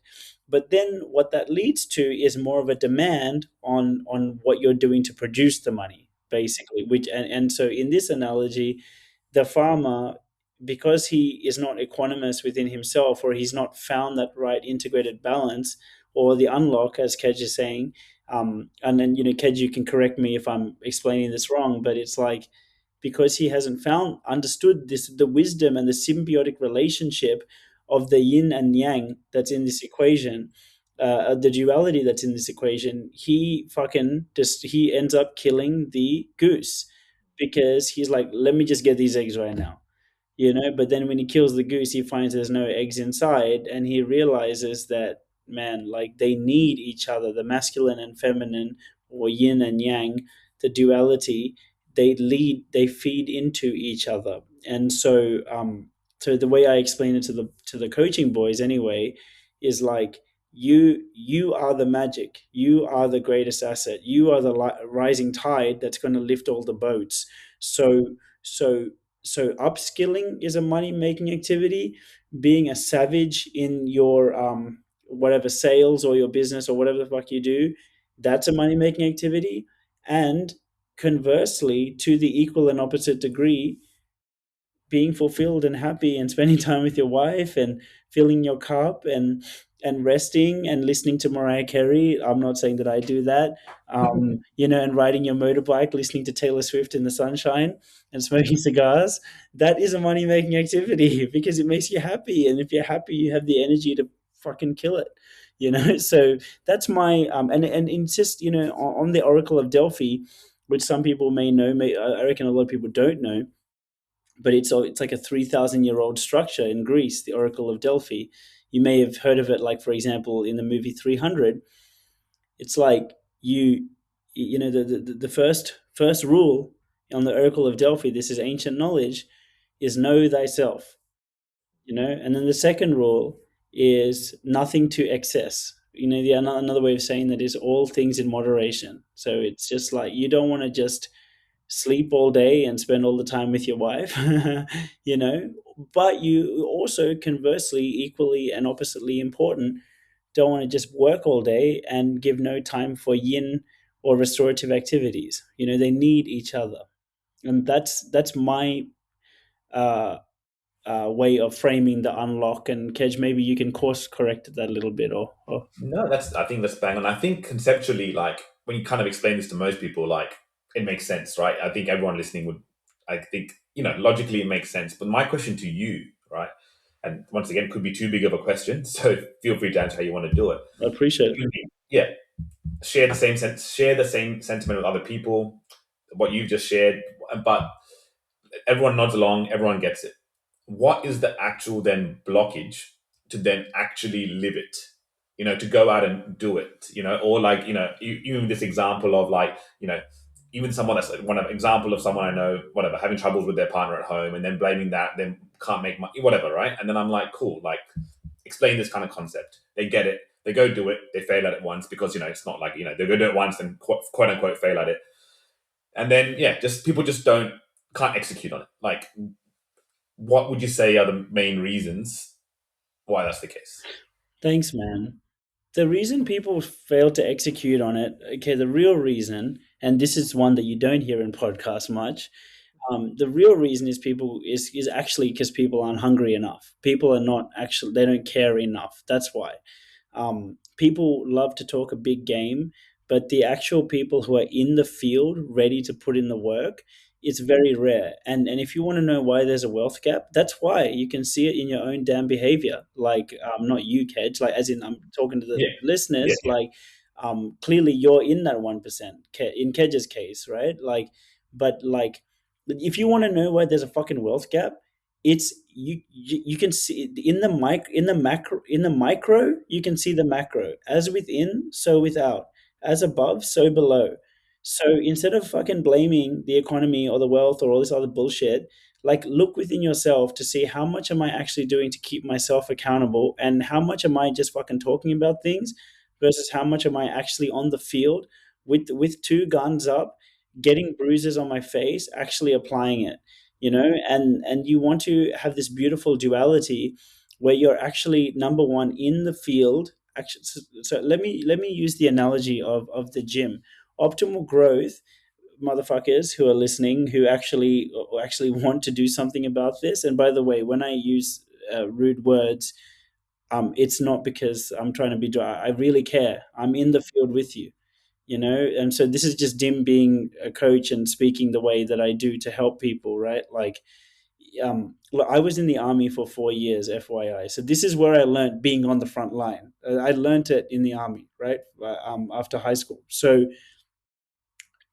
[SPEAKER 1] But then what that leads to is more of a demand on what you're doing to produce the money, basically. And so in this analogy, the farmer, because he is not equanimous within himself, or he's not found that right integrated balance, or the unlock, as Kedge is saying. And then, Kedge, you can correct me if I'm explaining this wrong, but it's like, because he hasn't understood the wisdom and the symbiotic relationship of the yin and yang that's in this equation, the duality that's in this equation, he ends up killing the goose, because he's like, let me just get these eggs right now. But then when he kills the goose, he finds there's no eggs inside, and he realizes that, man, like, they need each other, the masculine and feminine, or yin and yang, the duality. They feed into each other. And so the way I explain it to the coaching boys anyway is like, you are the magic, you are the greatest asset, you are the rising tide that's going to lift all the boats. So so so upskilling is a money making activity. Being a savage in your whatever sales or your business or whatever the fuck you do, that's a money making activity. And conversely, to the equal and opposite degree, being fulfilled and happy and spending time with your wife and filling your cup and resting and listening to Mariah Carey. I'm not saying that I do that. And riding your motorbike, listening to Taylor Swift in the sunshine and smoking cigars. That is a money making activity because it makes you happy. And if you're happy, you have the energy to fucking kill it. So that's my and insist, on the Oracle of Delphi, which some people may know, I reckon a lot of people don't know, but it's like a 3,000-year-old structure in Greece, the Oracle of Delphi. You may have heard of it, like, for example, in the movie 300. It's like, the first rule on the Oracle of Delphi, this is ancient knowledge, is know thyself. And then the second rule is nothing to excess. Another way of saying that is all things in moderation. So it's just like, you don't want to just sleep all day and spend all the time with your wife, you know, but you also, conversely, equally and oppositely important, don't want to just work all day and give no time for yin or restorative activities. They need each other. And that's my uh, way of framing the unlock. And Kedge, maybe you can course correct that a little bit, or
[SPEAKER 2] No, that's I think that's bang on. I think conceptually, like when you kind of explain this to most people, like it makes sense, right? I think everyone listening would, I think, logically it makes sense. But my question to you, right, and once again, could be too big of a question, so feel free to answer how you want to do it.
[SPEAKER 1] I appreciate it.
[SPEAKER 2] Yeah, share the same sentiment with other people, what you've just shared, but everyone nods along, everyone gets it. What is the actual then blockage to then actually live it? To go out and do it, or like, even this example of like, even someone that's like one of example of someone I know, whatever, having troubles with their partner at home and then blaming that, then can't make money, whatever, right? And then I'm like, cool, like explain this kind of concept. They get it, they go do it, they fail at it once because, it's not like, they go do it once and quote unquote fail at it. And then, yeah, just people just can't execute on it. Like, what would you say are the main reasons why that's the case?
[SPEAKER 1] Thanks, man. The reason people fail to execute on it, okay, the real reason, and this is one that you don't hear in podcasts much, the real reason is people is actually because people aren't hungry enough. People are not actually, they don't care enough. That's why. People love to talk a big game, but the actual people who are in the field ready to put in the work, it's very rare. And if you want to know why there's a wealth gap, that's why you can see it in your own damn behavior. Like, not you, Kedge, like as in I'm talking to the
[SPEAKER 2] Yeah, yeah,
[SPEAKER 1] listeners, like clearly you're in that 1%, in Kedge's case, right? Like, but like, if you want to know why there's a fucking wealth gap, it's you can see in the macro, in the micro you can see the macro, as within so without, as above so below. So instead of fucking blaming the economy or the wealth or all this other bullshit, like look within yourself to see how much am I actually doing to keep myself accountable, and how much am I just fucking talking about things versus how much am I actually on the field with two guns up, getting bruises on my face, actually applying it. And you want to have this beautiful duality where you're actually number one in the field. Actually, so let me use the analogy of the gym. Optimal growth, motherfuckers who are listening, who actually want to do something about this. And by the way, when I use rude words, it's not because I'm trying to be dry. I really care. I'm in the field with you. And so this is just Dim being a coach and speaking the way that I do to help people, right? Like, look, I was in the army for 4 years, FYI. So this is where I learned being on the front line. I learned it in the army, right? After high school. So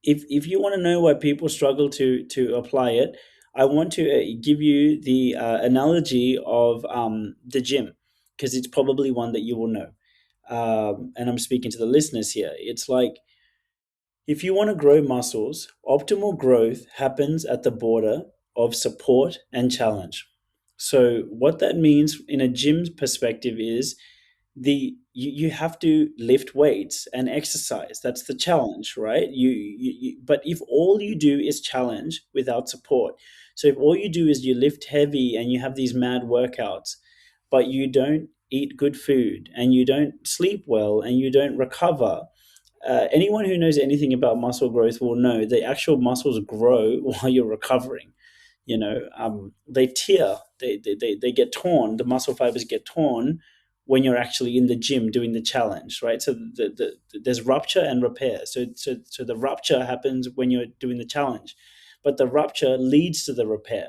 [SPEAKER 1] if you want to know why people struggle to apply it, I want to give you the analogy of the gym, because it's probably one that you will know. And I'm speaking to the listeners here. It's like, if you want to grow muscles, optimal growth happens at the border of support and challenge. So, what that means in a gym's perspective is you have to lift weights and exercise. That's the challenge, right? But if all you do is challenge without support, so if all you do is you lift heavy and you have these mad workouts, but you don't eat good food and you don't sleep well and you don't recover, anyone who knows anything about muscle growth will know the actual muscles grow while you're recovering. They tear, they get torn, the muscle fibers get torn when you're actually in the gym doing the challenge, right? So there's rupture and repair. So the rupture happens when you're doing the challenge, but the rupture leads to the repair.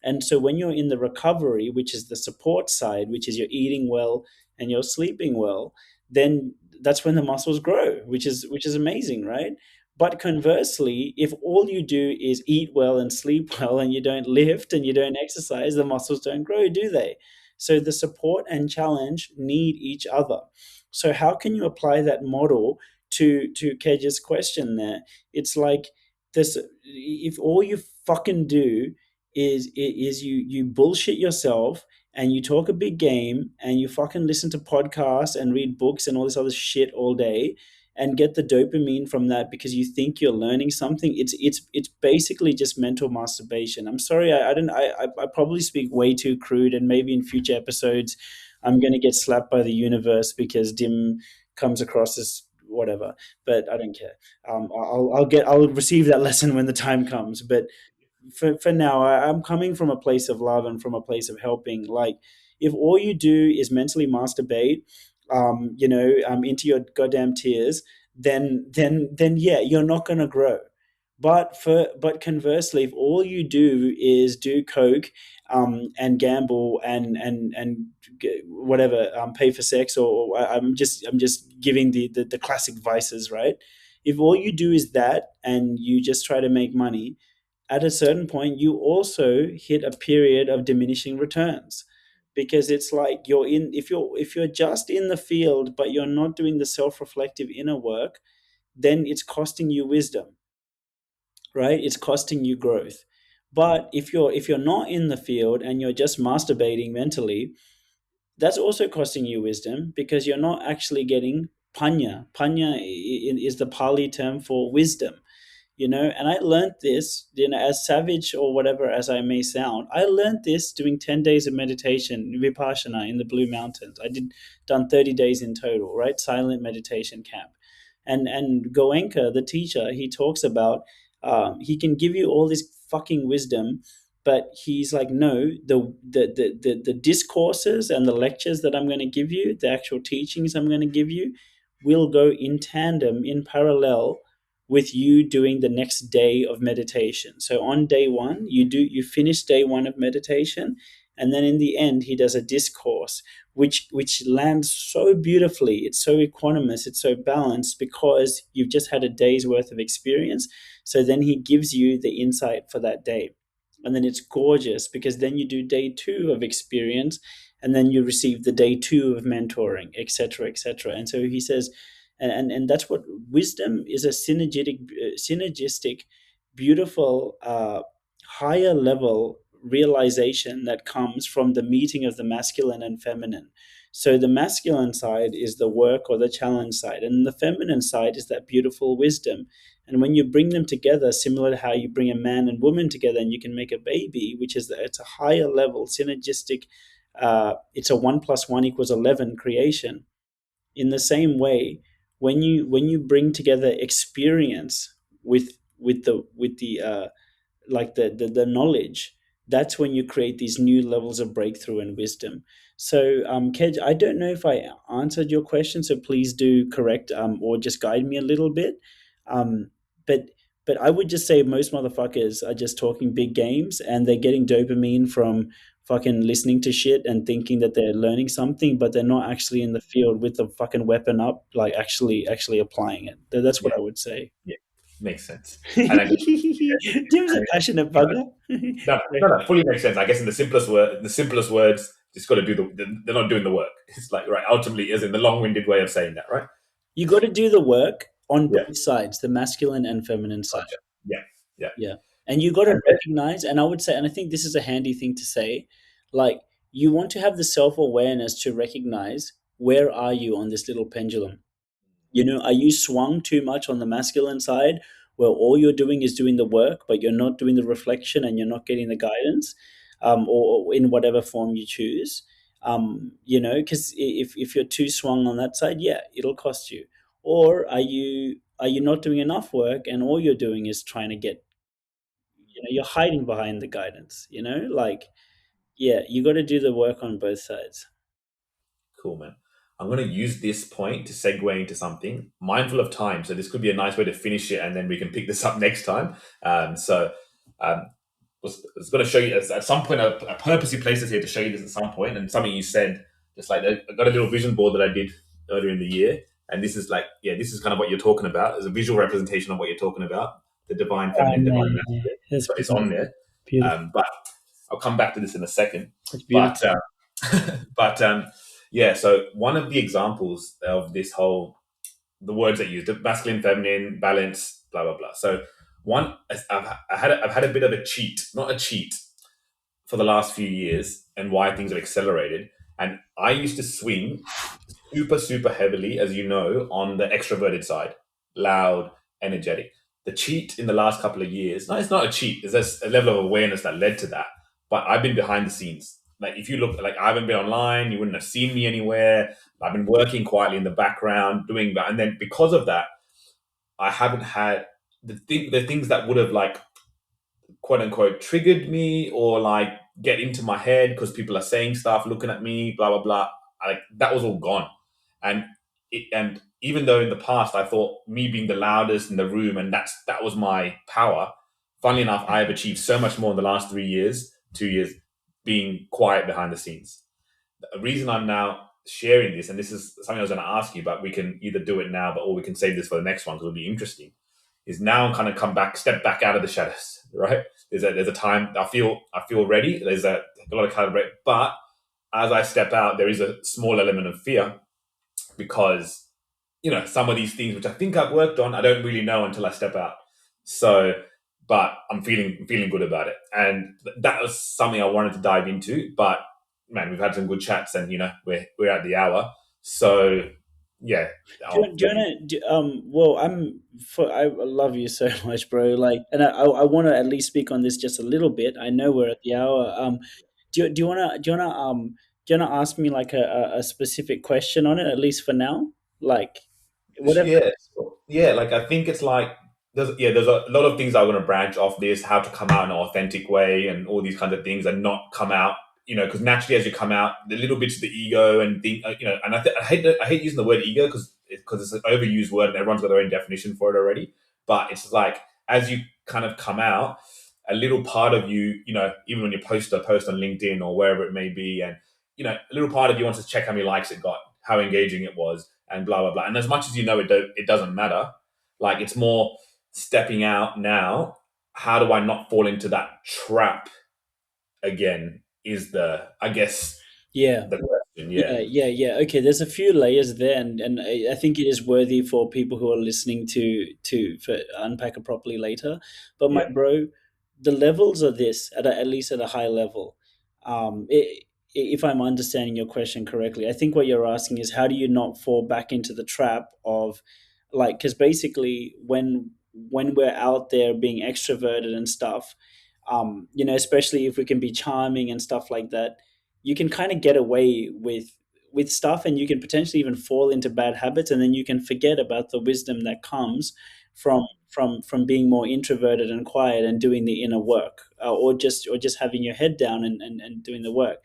[SPEAKER 1] And so when you're in the recovery, which is the support side, which is you're eating well and you're sleeping well, then that's when the muscles grow, which is amazing, right? But conversely, if all you do is eat well and sleep well and you don't lift and you don't exercise, the muscles don't grow, do they? So the support and challenge need each other. So how can you apply that model to Kedge's question there? It's like this: if all you fucking do is you bullshit yourself and you talk a big game and you fucking listen to podcasts and read books and all this other shit all day and get the dopamine from that because you think you're learning something, it's basically just mental masturbation. I'm sorry, I don't I probably speak way too crude, and maybe in future episodes I'm going to get slapped by the universe because Dim comes across as whatever, but I don't care. I'll receive that lesson when the time comes. But for now, I'm coming from a place of love and from a place of helping. Like, if all you do is mentally masturbate, into your goddamn tears, then yeah, you're not gonna grow. But conversely, if all you do is do coke, and gamble and whatever, pay for sex, or I'm just giving the classic vices, right? If all you do is that and you just try to make money, at a certain point you also hit a period of diminishing returns, because it's like you're in if you're just in the field but you're not doing the self-reflective inner work, then it's costing you wisdom, right? It's costing you growth. But if you're not in the field and you're just masturbating mentally, that's also costing you wisdom, because you're not actually getting panya. Is the Pali term for wisdom. And I learned this, as savage or whatever as I may sound, I learned this doing 10 days of meditation, vipassana, in the Blue Mountains. Done 30 days in total, right? Silent meditation camp. And Goenka, the teacher, he talks about, he can give you all this fucking wisdom, but he's like, no, the discourses and the lectures that I'm going to give you, the actual teachings I'm going to give you, will go in tandem, in parallel, with you doing the next day of meditation. So on day one, you finish day one of meditation, and then in the end, he does a discourse, which lands so beautifully. It's so equanimous, it's so balanced, because you've just had a day's worth of experience. So then he gives you the insight for that day. And then it's gorgeous, because then you do day two of experience, and then you receive the day two of mentoring, etc., etc. And so he says, and that's what wisdom is, a synergistic, beautiful, higher level realization that comes from the meeting of the masculine and feminine. So the masculine side is the work or the challenge side, and the feminine side is that beautiful wisdom. And when you bring them together, similar to how you bring a man and woman together and you can make a baby, which is that it's a higher level synergistic, it's a 1 + 1 = 11 creation. In the same way, when you bring together experience with the like the knowledge, that's when you create these new levels of breakthrough and wisdom. So, Kedge, I don't know if I answered your question, so please do correct, or just guide me a little bit. Um, but but I would just say most motherfuckers are just talking big games, and they're getting dopamine from fucking listening to shit and thinking that they're learning something, but they're not actually in the field with the fucking weapon up, like actually applying it. That's what
[SPEAKER 2] Yeah,
[SPEAKER 1] I would say.
[SPEAKER 2] yeah, makes sense. And I guess,
[SPEAKER 1] Tim's a passionate bugger.
[SPEAKER 2] no, no, no, fully makes sense. I guess in the simplest words, just got to do they're not doing the work. It's like, right, ultimately, is in the long-winded way of saying that, right?
[SPEAKER 1] You got to do the work on
[SPEAKER 2] Yeah,
[SPEAKER 1] both sides, the masculine and feminine side.
[SPEAKER 2] gotcha. Yeah, yeah,
[SPEAKER 1] Yeah. And you got to
[SPEAKER 2] and then,
[SPEAKER 1] recognize, and I would say, and I think this is a handy thing to say, like, you want to have the self awareness to recognize, where are you on this little pendulum? Are you swung too much on the masculine side, where all you're doing is doing the work, but you're not doing the reflection and you're not getting the guidance, or in whatever form you choose? Because if you're too swung on that side, yeah, it'll cost you. Or are you not doing enough work, and all you're doing is trying to get, you're hiding behind the guidance, like, yeah, you got to do the work on both sides.
[SPEAKER 2] cool, man. I'm going to use this point to segue into something mindful of time. So this could be a nice way to finish it, and then we can pick this up next time. Um, was going to show you at some point. I purposely placed this here to show you this at some point, and something you said, just like I got a little vision board that I did earlier in the year, and this is like, yeah, this is kind of what you're talking about. It's a visual representation of what you're talking about, the divine
[SPEAKER 1] Oh
[SPEAKER 2] feminine, divine
[SPEAKER 1] man,
[SPEAKER 2] masculine.
[SPEAKER 1] that's
[SPEAKER 2] So it's on
[SPEAKER 1] beautiful.
[SPEAKER 2] there,
[SPEAKER 1] Beautiful.
[SPEAKER 2] but I'll come back to this in a second.
[SPEAKER 1] That's beautiful.
[SPEAKER 2] But but yeah, so one of the examples of this whole the words that you use, the masculine, feminine, balance, blah blah blah. So one, I've had a bit of a cheat, not a cheat, for the last few years, and why things have accelerated. And I used to swing super heavily, as you know, on the extroverted side, loud, energetic. The cheat in the last couple of years, no, it's not a cheat. There's just a level of awareness that led to that. But I've been behind the scenes. Like if you look, like I haven't been online, you wouldn't have seen me anywhere. I've been working quietly in the background, doing that, and then because of that, I haven't had the things that would have like quote unquote triggered me or like get into my head because people are saying stuff, looking at me, blah blah blah. Like that was all gone, and and even though in the past I thought me being the loudest in the room and that was my power. Funnily enough, I have achieved so much more in the last 3 years, 2 years, being quiet behind the scenes. The reason I'm now sharing this, and this is something I was going to ask you, but we can either do it now, or we can save this for the next one because it'll be interesting. Is now I'm kind of come back, step back out of the shadows, right? There's a time I feel ready. There's a lot of calibrate, but as I step out, there is a small element of fear because some of these things which I think I've worked on, I don't really know until I step out. So, but I'm feeling good about it, and that was something I wanted to dive into. But man, we've had some good chats, and we're at the hour. So yeah,
[SPEAKER 1] Do you wanna? Well, I love you so much, bro. Like, and I want to at least speak on this just a little bit. I know we're at the hour. Do you wanna ask me like a specific question on it at least for now? Like, whatever.
[SPEAKER 2] yeah, yeah. Like I think it's like there's a lot of things I want to branch off this, how to come out in an authentic way, and all these kinds of things, and not come out, because naturally as you come out, the little bits of the ego and thing, and I hate using the word ego because it's an overused word and everyone's got their own definition for it already. But it's like as you kind of come out, a little part of you, even when you post a post on LinkedIn or wherever it may be, and a little part of you wants to check how many likes it got, how engaging it was, and blah blah blah. And as much as it doesn't matter. Like it's more stepping out now. How do I not fall into that trap again? Is I guess
[SPEAKER 1] Yeah.
[SPEAKER 2] the question. Yeah,
[SPEAKER 1] Yeah. Okay, there's a few layers there, and I think it is worthy for people who are listening to for unpack it properly later. But my
[SPEAKER 2] yeah,
[SPEAKER 1] bro, the levels are this at least at a high level. If I'm understanding your question correctly, I think what you're asking is how do you not fall back into the trap of like because basically when we're out there being extroverted and stuff, especially if we can be charming and stuff like that, you can kind of get away with stuff, and you can potentially even fall into bad habits, and then you can forget about the wisdom that comes from being more introverted and quiet and doing the inner work, or just having your head down and doing the work.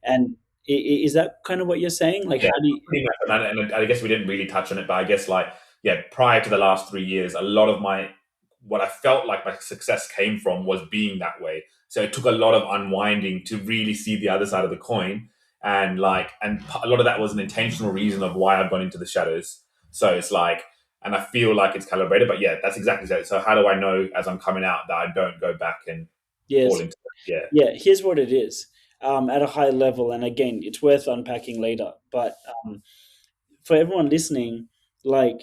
[SPEAKER 1] And is that kind of what you're saying? Like,
[SPEAKER 2] yeah.
[SPEAKER 1] how do you?
[SPEAKER 2] Pretty much. And I guess we didn't really touch on it, but I guess like yeah, prior to the last 3 years, a lot of what I felt like my success came from was being that way. So it took a lot of unwinding to really see the other side of the coin, and a lot of that was an intentional reason of why I've gone into the shadows. So it's like, and I feel like it's calibrated, but yeah, that's exactly it. So how do I know as I'm coming out that I don't go back and fall
[SPEAKER 1] Yes.
[SPEAKER 2] into it? Yeah,
[SPEAKER 1] Yeah, here's what it is, at a high level, and again, it's worth unpacking later. But for everyone listening, like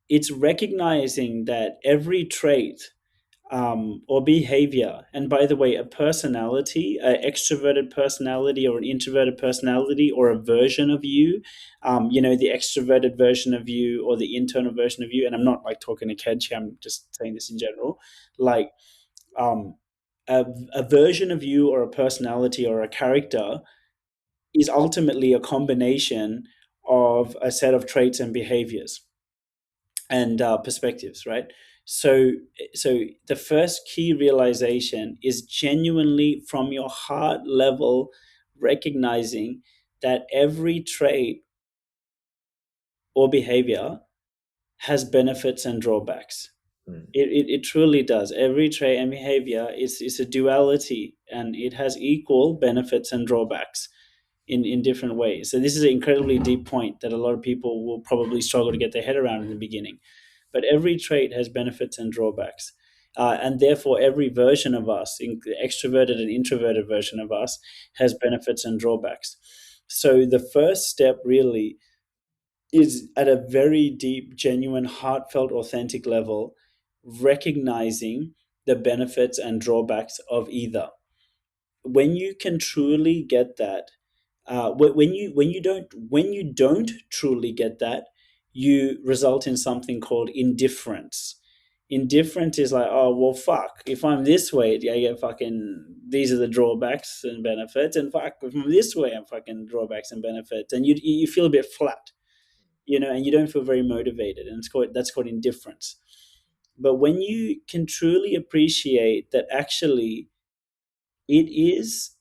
[SPEAKER 1] it's recognizing that every trait or behavior, and by the way, a personality, an extroverted personality or an introverted personality or a version of you, the extroverted version of you or the internal version of you, and I'm not like talking to Kedge, I'm just saying this in general, like um, a version of you or a personality or a character is ultimately a combination of a set of traits and behaviors and perspectives, right? So, so the first key realization is genuinely from your heart level, recognizing that every trait or behavior has benefits and drawbacks.
[SPEAKER 2] mm.
[SPEAKER 1] It truly does. Every trait and behavior is a duality, and it has equal benefits and drawbacks in different ways. So this is an incredibly deep point that a lot of people will probably struggle to get their head around in the beginning. But every trait has benefits and drawbacks. And therefore, every version of us, the extroverted and introverted version of us, has benefits and drawbacks. So the first step really is at a very deep, genuine, heartfelt, authentic level, recognizing the benefits and drawbacks of either. When you can truly get that, when you don't truly get that, you result in something called indifference. Indifference is like, oh well, fuck. If I'm this way, I get fucking. These are the drawbacks and benefits, and fuck. If I'm this way, I'm fucking drawbacks and benefits, and you feel a bit flat, and you don't feel very motivated, and that's called indifference. But when you can truly appreciate that actually it is,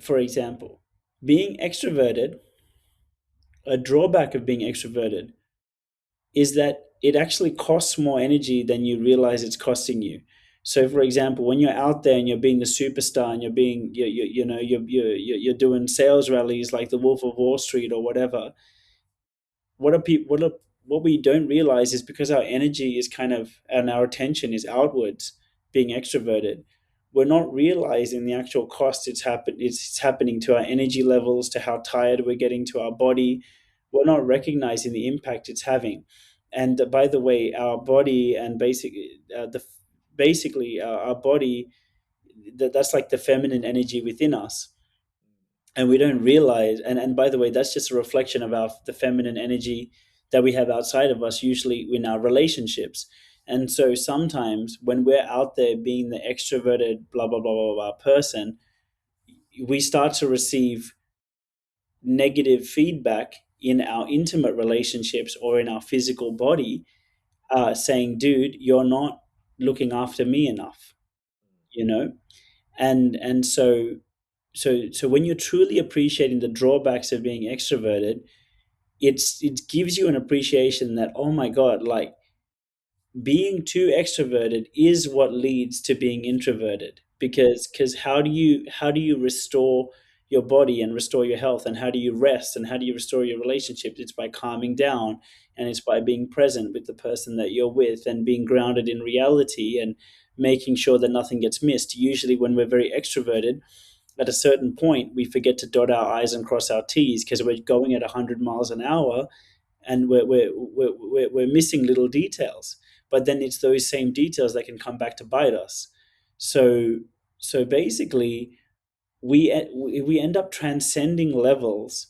[SPEAKER 1] for example, being extroverted, a drawback of being extroverted is that it actually costs more energy than you realize it's costing you. So, for example, when you're out there and you're being the superstar and you're being, you know, you're doing sales rallies like the Wolf of Wall Street or whatever, what are people what we don't realize is because our energy is kind of and our attention is outwards, being extroverted, we're not realizing the actual cost it's happening to our energy levels, to how tired we're getting, to our body. We're not recognizing the impact it's having. And by the way, our body and basically our body, that's like the feminine energy within us, and we don't realize, and by the way, that's just a reflection of the feminine energy that we have outside of us, usually in our relationships. And so sometimes when we're out there being the extroverted blah blah blah blah blah person, we start to receive negative feedback in our intimate relationships or in our physical body, saying, dude, you're not looking after me enough, you know. And so when you're truly appreciating the drawbacks of being extroverted, it gives you an appreciation that, oh my god, like, being too extroverted is what leads to being introverted. Because how do you restore your body and restore your health, and how do you rest and how do you restore your relationships? It's by calming down, and it's by being present with the person that you're with and being grounded in reality and making sure that nothing gets missed. Usually when we're very extroverted, at a certain point we forget to dot our i's and cross our t's because we're going at 100 miles an hour, and we're missing little details. But then it's those same details that can come back to bite us. So so basically, we end up transcending levels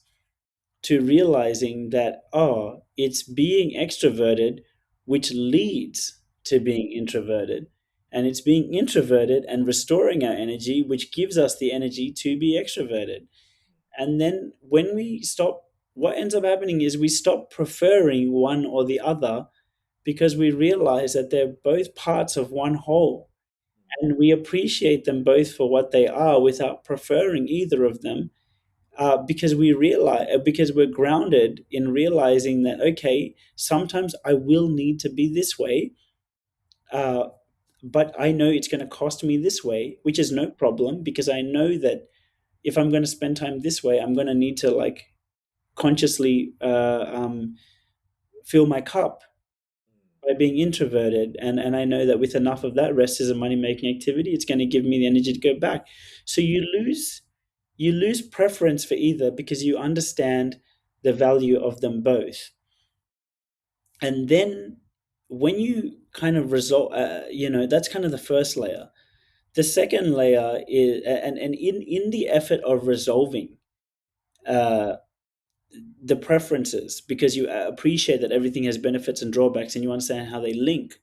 [SPEAKER 1] to realizing that, oh, it's being extroverted which leads to being introverted, and it's being introverted and restoring our energy which gives us the energy to be extroverted. And then when we stop, what ends up happening is we stop preferring one or the other, because we realize that they're both parts of one whole, and we appreciate them both for what they are without preferring either of them. Because we realize, because we're grounded in realizing that, okay, sometimes I will need to be this way, uh, but I know it's going to cost me this way, which is no problem, because I know that if I'm going to spend time this way, I'm going to need to, like, consciously fill my cup by being introverted. And I know that with enough of that, rest is a money making activity, it's going to give me the energy to go back. So you lose preference for either, because you understand the value of them both. And then when you kind of resolve, that's kind of the first layer. The second layer is, and in the effort of resolving uh, the preferences, because you appreciate that everything has benefits and drawbacks and you understand how they link,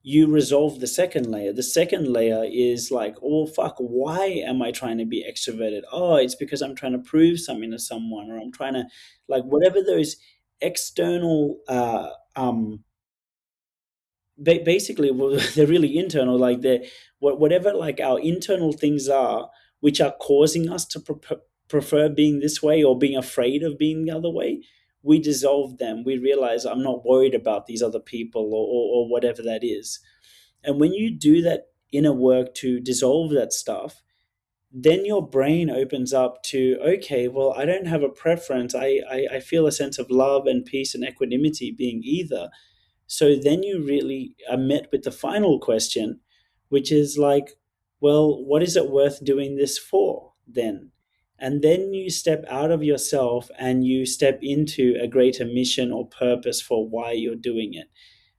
[SPEAKER 1] you resolve the second layer. The second layer is like, oh fuck, why am I trying to be extroverted? Oh, it's because I'm trying to prove something to someone, or I'm trying to, like, whatever those external basically, well, they're really internal, like they're whatever, like, our internal things are, which are causing us to prefer being this way or being afraid of being the other way. We dissolve them. We realize, I'm not worried about these other people, or whatever that is. And when you do that inner work to dissolve that stuff, then your brain opens up to, okay, well, I don't have a preference. I feel a sense of love and peace and equanimity being either. So then you really are met with the final question, which is like, well, what is it worth doing this for then? And then you step out of yourself and you step into a greater mission or purpose for why you're doing it.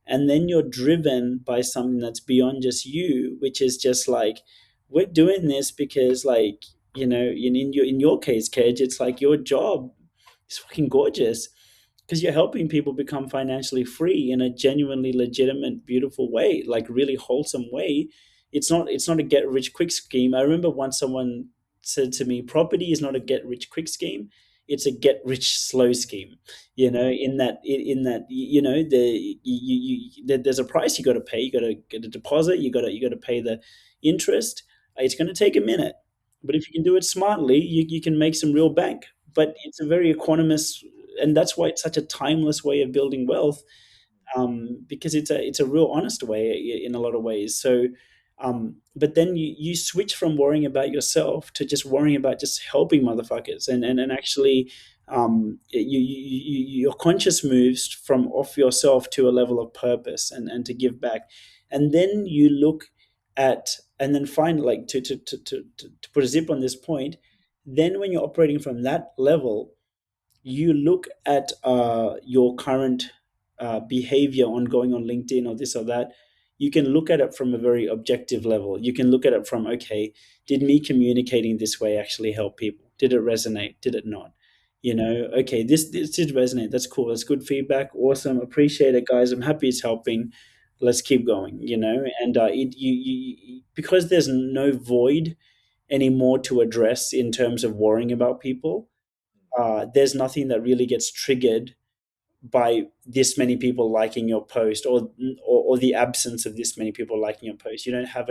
[SPEAKER 1] And then you're driven by something that's beyond just you, which is just like, we're doing this because, like, in your case, Kedge, it's like your job is fucking gorgeous, because you're helping people become financially free in a genuinely legitimate, beautiful way, like really wholesome way. It's not a get rich quick scheme. I remember once someone said to me, property is not a get rich quick scheme. it's a get rich slow scheme. There's a price you got to pay. You got to get a deposit. You got to pay the interest. It's going to take a minute, but if you can do it smartly, you can make some real bank. But it's a very equanimous, and that's why it's such a timeless way of building wealth, because it's a real honest way in a lot of ways. So, but then you switch from worrying about yourself to just worrying about just helping motherfuckers, and actually, your conscious moves from off yourself to a level of purpose and to give back, and then you look at and then find, like, to put a zip on this point. Then when you're operating from that level, you look at your current behavior on going on LinkedIn or this or that. You can look at it from a very objective level. You can look at it from, okay, did me communicating this way actually help people? Did it resonate? Did it not? Okay, this did resonate. That's cool. That's good feedback. Awesome. Appreciate it, guys. I'm happy it's helping. Let's keep going. And because there's no void anymore to address in terms of worrying about people. There's nothing that really gets triggered by this many people liking your post, or the absence of this many people liking your post. You don't have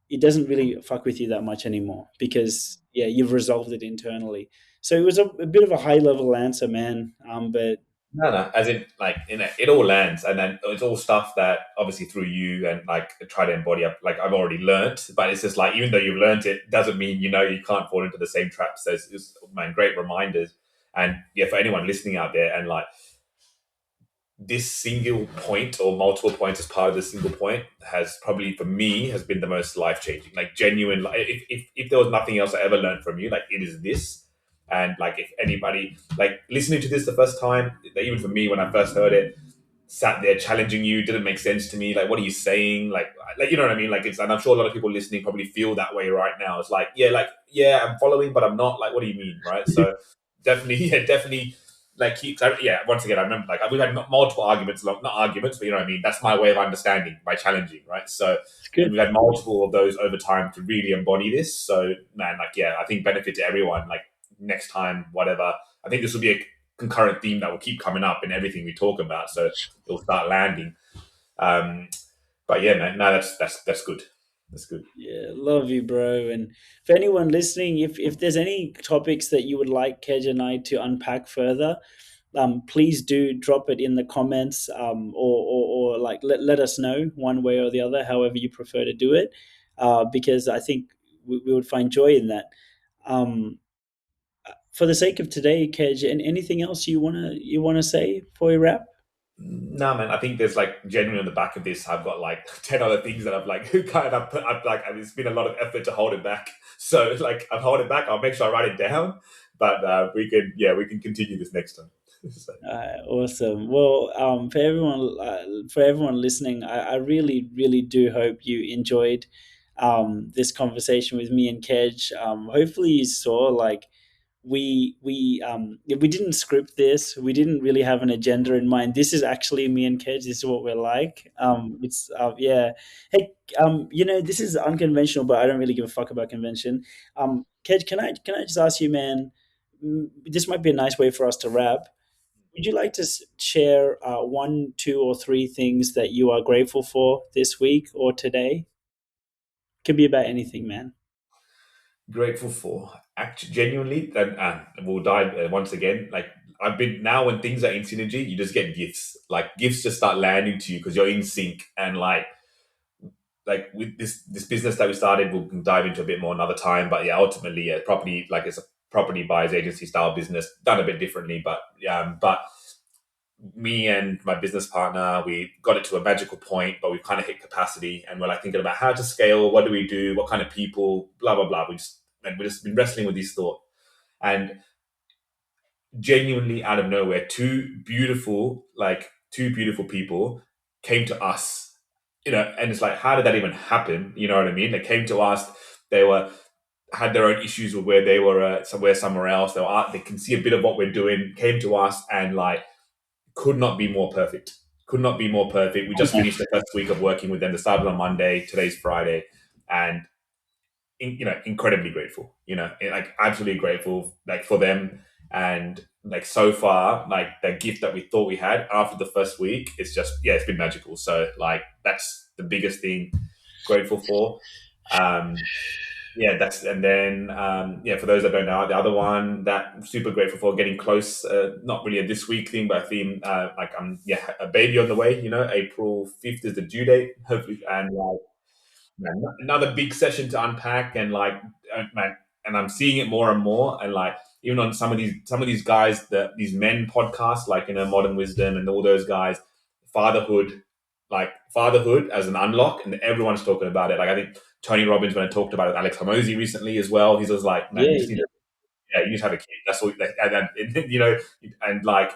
[SPEAKER 1] it doesn't really fuck with you that much anymore, because yeah, you've resolved it internally. So it was a bit of a high level answer, man. But
[SPEAKER 2] No, no, as in, like, it all lands, and then it's all stuff that obviously through you and like try to embody up. Like, I've already learned, but it's just like, even though you've learned it, doesn't mean you can't fall into the same traps. So it's man, great reminders, and yeah, for anyone listening out there, and like, this single point or multiple points as part of this single point has probably, for me, has been the most life changing. Like, genuine. Like, if there was nothing else I ever learned from you, like, it is this. And like, if anybody like listening to this the first time, even for me when I first heard it, sat there challenging you, didn't make sense to me. Like, what are you saying? Like, you know what I mean? Like, and I'm sure a lot of people listening probably feel that way right now. It's like, yeah, I'm following, but I'm not. Like, what do you mean, right? So definitely, yeah, definitely. Like, yeah. Once again, I remember, like, we've had multiple arguments, not arguments, but you know what I mean. That's my way of understanding by challenging, right? So,
[SPEAKER 1] it's
[SPEAKER 2] and
[SPEAKER 1] good.
[SPEAKER 2] we've had multiple of those over time to really embody this. So, man, like, yeah, I think benefit to everyone. Like, next time, whatever. I think this will be a concurrent theme that will keep coming up in everything we talk about. So it'll start landing. Um, but yeah, man, no, that's good. That's good.
[SPEAKER 1] Yeah, love you, bro. And for anyone listening, if there's any topics that you would like Kedge and I to unpack further, please do drop it in the comments, or like let us know one way or the other, however you prefer to do it, because I think we would find joy in that. Um, for the sake of today, Kedge, and anything else you wanna say before we wrap?
[SPEAKER 2] No, man, I think there's like genuinely on the back of this, I've got like 10 other things that I've like kind of put up. Like, I mean, it's been a lot of effort to hold it back. So, like, I'll hold it back. I'll make sure I write it down. But we can continue this next time. So,
[SPEAKER 1] Awesome. Well, for everyone listening, I really, really do hope you enjoyed this conversation with me and Kedge. Hopefully, you saw, like, we didn't script this. We didn't really have an agenda in mind. This is actually me and Kedge. This is what we're like. It's yeah. Hey, this is unconventional, but I don't really give a fuck about convention. Kedge, can I just ask you, man? This might be a nice way for us to wrap. Would you like to share one, two, or three things that you are grateful for this week or today? Could be about anything, man.
[SPEAKER 2] grateful for. Actually, genuinely, and we'll dive once again. Like, I've been now, when things are in synergy, you just get gifts. Like, gifts just start landing to you because you're in sync. And like with this business that we started, we'll dive into a bit more another time. But yeah, ultimately, yeah, property, like, it's a property buyers agency style business, done a bit differently. But me and my business partner, we got it to a magical point, but we've kind of hit capacity, and we're like thinking about how to scale. What do we do? What kind of people? Blah blah blah. We just been wrestling with these thoughts, and genuinely out of nowhere, two beautiful people came to us, and it's like, how did that even happen? You know what I mean? They came to us. They were had their own issues with where they were somewhere else. They can see a bit of what we're doing. Came to us and like could not be more perfect. Could not be more perfect. We just finished the first week of working with them. They started on Monday. Today's Friday, and incredibly grateful. Like, absolutely grateful. Like, for them, And like so far, like the gift that we thought we had after the first week, it's just yeah, it's been magical. So like that's the biggest thing grateful for. Um, yeah, that's and then yeah. For those that don't know, the other one that I'm super grateful for getting close. Not really a this week thing, but a theme. Like I'm yeah, a baby on the way. You know, April 5th is the due date. Hopefully, and like man, another big session to unpack and like man, and I'm seeing it more and more. And like even on some of these guys, these men podcasts, like Modern Wisdom and all those guys, fatherhood, like fatherhood as an unlock, and everyone's talking about it. Like I think Tony Robbins, when I talked about it, Alex Hormozy recently as well, he's just like, man,
[SPEAKER 1] Yeah,
[SPEAKER 2] you just
[SPEAKER 1] you
[SPEAKER 2] need
[SPEAKER 1] did.
[SPEAKER 2] to, yeah, you just have a kid. That's all. Like, and, and like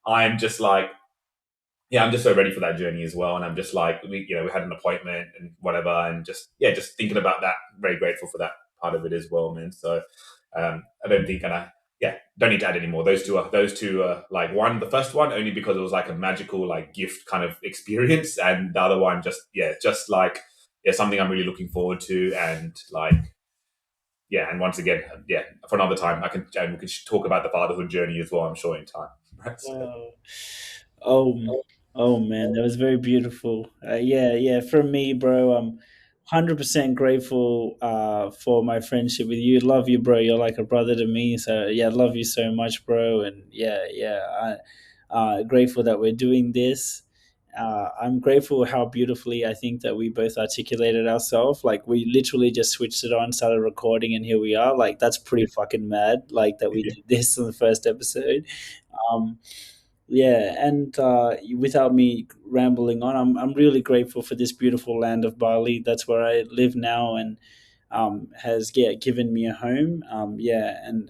[SPEAKER 2] I'm just like yeah, I'm just so ready for that journey as well. And I'm just like, we had an appointment and whatever, and just yeah, just thinking about that. Very grateful for that part of it as well, man. So I don't think, and I yeah, don't need to add any more. Those two are like one, the first one only because it was like a magical like gift kind of experience, and the other one just yeah, just like yeah, something I'm really looking forward to, and like yeah, and once again, yeah, for another time, we can talk about the fatherhood journey as well. I'm sure in time. Right. So,
[SPEAKER 1] Oh, oh, oh man, that was very beautiful. Yeah, yeah. For me, bro, I'm 100% grateful for my friendship with you. Love you, bro. You're like a brother to me. So yeah, love you so much, bro. And yeah, yeah. Grateful that we're doing this. I'm grateful how beautifully I think that we both articulated ourselves. Like we literally just switched it on, started recording, and here we are. Like that's pretty fucking mad. Like that we
[SPEAKER 2] yeah,
[SPEAKER 1] did this on the first episode. Um, yeah, and without me rambling on, I'm really grateful for this beautiful land of Bali. That's where I live now, and has yeah given me a home. Yeah, and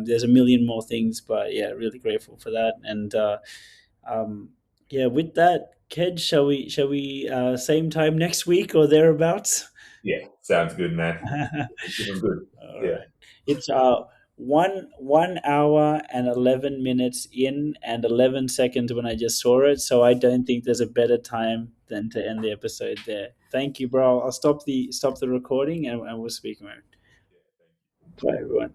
[SPEAKER 1] there's a million more things, but yeah, really grateful for that. And um, yeah, with that, Ked, shall we same time next week or thereabouts?
[SPEAKER 2] yeah, sounds good, man. This is good.
[SPEAKER 1] All
[SPEAKER 2] Yeah.
[SPEAKER 1] right. It's 1 hour and 11 minutes in and 11 seconds when I just saw it. So I don't think there's a better time than to end the episode there. Thank you, bro. I'll stop the recording and we'll speak, man. Bye, everyone.